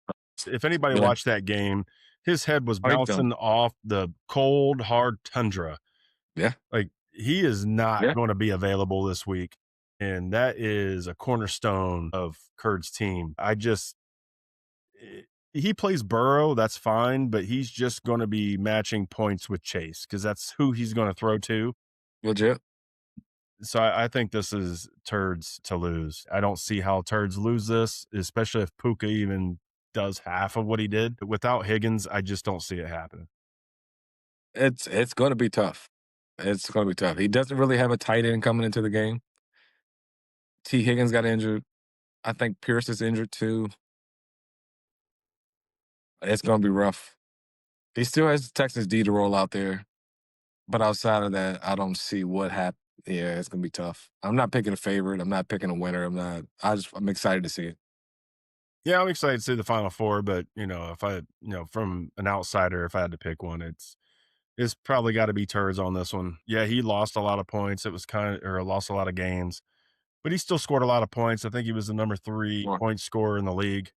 If anybody Yeah. watched that game, his head was Oh, he's done. bouncing off the cold, hard tundra. Yeah. Like, he is not Yeah. gonna be available this week, and that is a cornerstone of Curd's team. Eh, he plays Burrow, that's fine, but he's just gonna be matching points with Chase because that's who he's gonna throw to. Legit. So I think this is Turds to lose. I don't see how Turds lose this, especially if Puka even does half of what he did. Without Higgins, I just don't see it happening. It's gonna be tough. It's gonna be tough. He doesn't really have a tight end coming into the game. T. Higgins got injured. I think Pierce is injured too. It's gonna be rough. He still has Texas D to roll out there. But outside of that, I don't see what happened. Yeah, it's gonna be tough. I'm not picking a favorite. I'm not picking a winner. I'm not. I'm excited to see it. Yeah, I'm excited to see the Final Four, but if I, from an outsider, if I had to pick one, it's probably got to be Turds on this one. Yeah, he lost a lot of points. It was or lost a lot of games, but he still scored a lot of points. I think he was the number 3 Sure. point scorer in the league.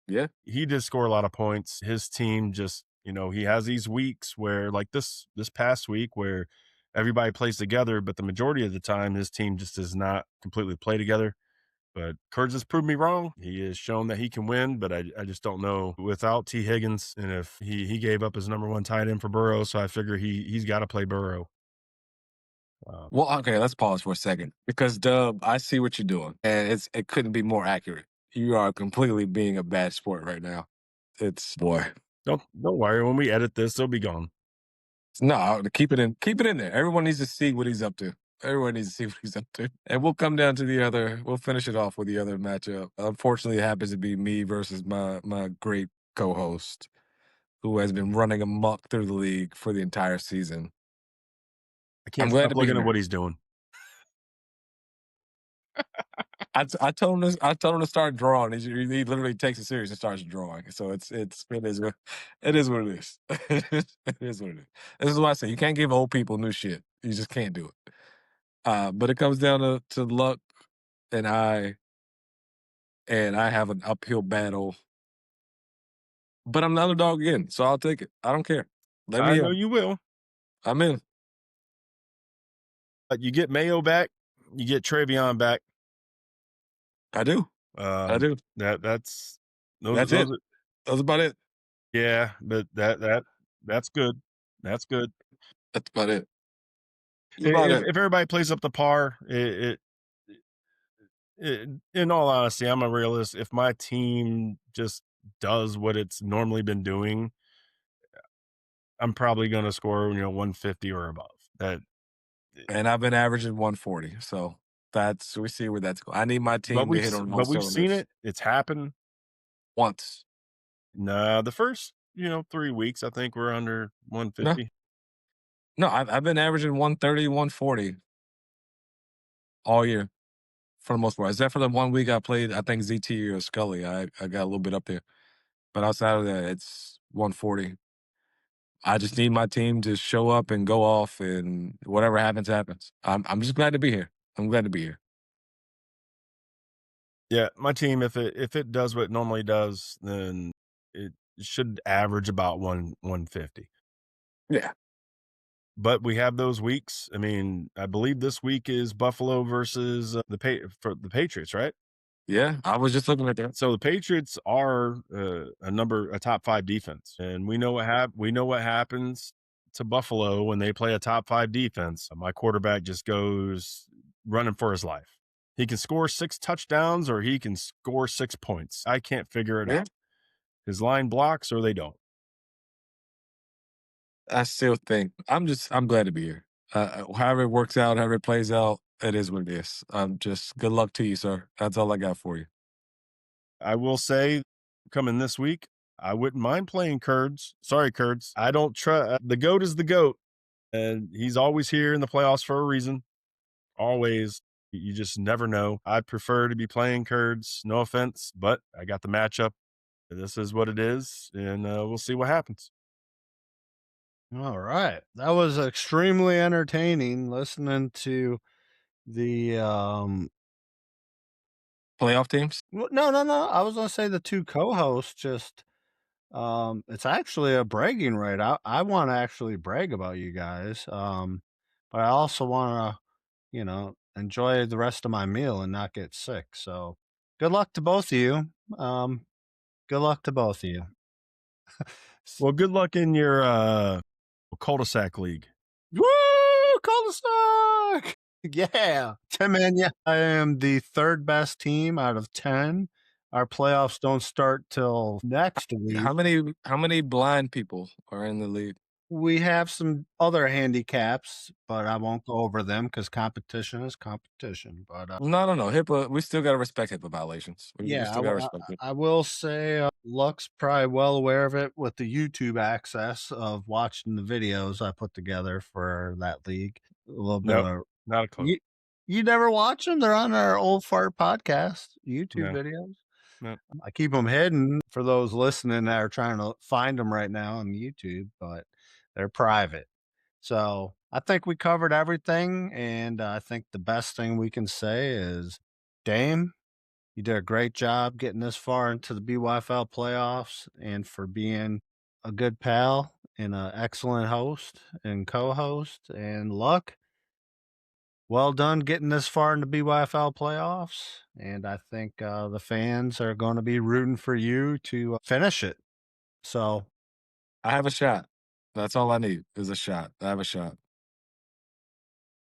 Yeah, He did score a lot of points. His team just, he has these weeks where like this past week where everybody plays together, but the majority of the time his team just does not completely play together. But Kurtz has proved me wrong. He has shown that he can win, but I just don't know without T. Higgins. And if he gave up his number 1 tight end for Burrow, so I figure he's got to play Burrow. well, okay, let's pause for a second because Dub, I see what you're doing, and it couldn't be more accurate. You are completely being a bad sport right now. It's boy. Don't worry. When we edit this, they'll be gone. No, keep it in there. Everyone needs to see what he's up to. Everyone needs to see what he's up to. And we'll come down to we'll finish it off with the other matchup. Unfortunately, it happens to be me versus my great co-host who has been running amok through the league for the entire season. I I'm can't glad stop to be looking at here. what he's doing. I told him to start drawing. He literally takes it serious and starts drawing. So it is what it is. It is what it is. This is why I say you can't give old people new shit. You just can't do it. But it comes down to luck and I have an uphill battle. But I'm the underdog again, so I'll take it. I don't care. Let I me know in. you will. I'm in. But you get Mayo back, you get Travion back. I do. I do. That's That's it. That's about it. yeah, but that's good. That's good. That's about it. That's about If it. everybody plays up to par, in all honesty, I'm a realist. If my team just does what it's normally been doing, I'm probably going to score, 150 or above. And I've been averaging 140. So we see where that's going. I need my team to hit on all but we've seen cylinders it. It's happened. once. No, the first 3 weeks I think we're under No, 150. no, I've been averaging 130, 140 all year for the most part. Except for the 1 week I played, I think ZT or Scully. I got a little bit up there. But outside of that, it's 140. I just need my team to show up and go off, and whatever happens, happens. I'm just glad to be here. I'm glad to be here. Yeah, my team, if it does what it normally does, then it should average about 150. Yeah. But we have those weeks. I mean, I believe this week is Buffalo versus for the Patriots, right? Yeah. I was just looking at that. So the Patriots are a top 5 defense, and we know what happens to Buffalo when they play a top 5 defense. My quarterback just goes running for his life. He can score 6 touchdowns or he can score 6 points. I can't figure it Yeah. out. His line blocks or they don't. I still think I'm glad to be here. However it works out, however it plays out, it is what it is. Just good luck to you, sir. That's all I got for you. I will say, coming this week, I wouldn't mind playing Kurds. Sorry, Kurds. I don't trust the GOAT is the GOAT, and he's always here in the playoffs for a reason. Always. You just never know. I'd prefer to be playing Kurds. No offense, but I got the matchup. This is what it is, and we'll see what happens. All right. That was extremely entertaining listening to the Playoff teams? no, no, no. I was going to say the two co-hosts just it's actually a bragging right. I want to actually brag about you guys. But I also want to, enjoy the rest of my meal and not get sick. So, good luck to both of you. Good luck to both of you. Well, good luck in your cul-de-sac league. Woo! Cul-de-sac! Yeah. 10 man, yeah. I am the third best team out of 10. Our playoffs don't start till next week. How many blind people are in the league? We have some other handicaps, but I won't go over them because competition is competition. But No. HIPAA, we still gotta respect HIPAA violations. We yeah, still gotta respect it. I will say Luck's probably well aware of it with the YouTube access of watching the videos I put together for that league. A little bit Nope, of not a clue. you never watch them? They're on our Old Fart podcast YouTube No. videos. No. I keep them hidden for those listening that are trying to find them right now on YouTube, but they're private. So I think we covered everything. And I think the best thing we can say is, Dame, you did a great job getting this far into the BYFL playoffs and for being a good pal and an excellent host and co host. And Luck, well done getting this far in the BYFL playoffs. And I think the fans are going to be rooting for you to finish it. So I have a shot. That's all I need is a shot. I have a shot.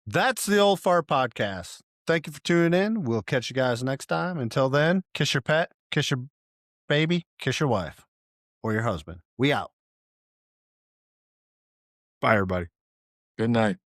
that's the Old Fart Podcast. Thank you for tuning in. We'll catch you guys next time. Until then, kiss your pet, kiss your baby, kiss your wife or your husband. We out. Bye, everybody. Good night.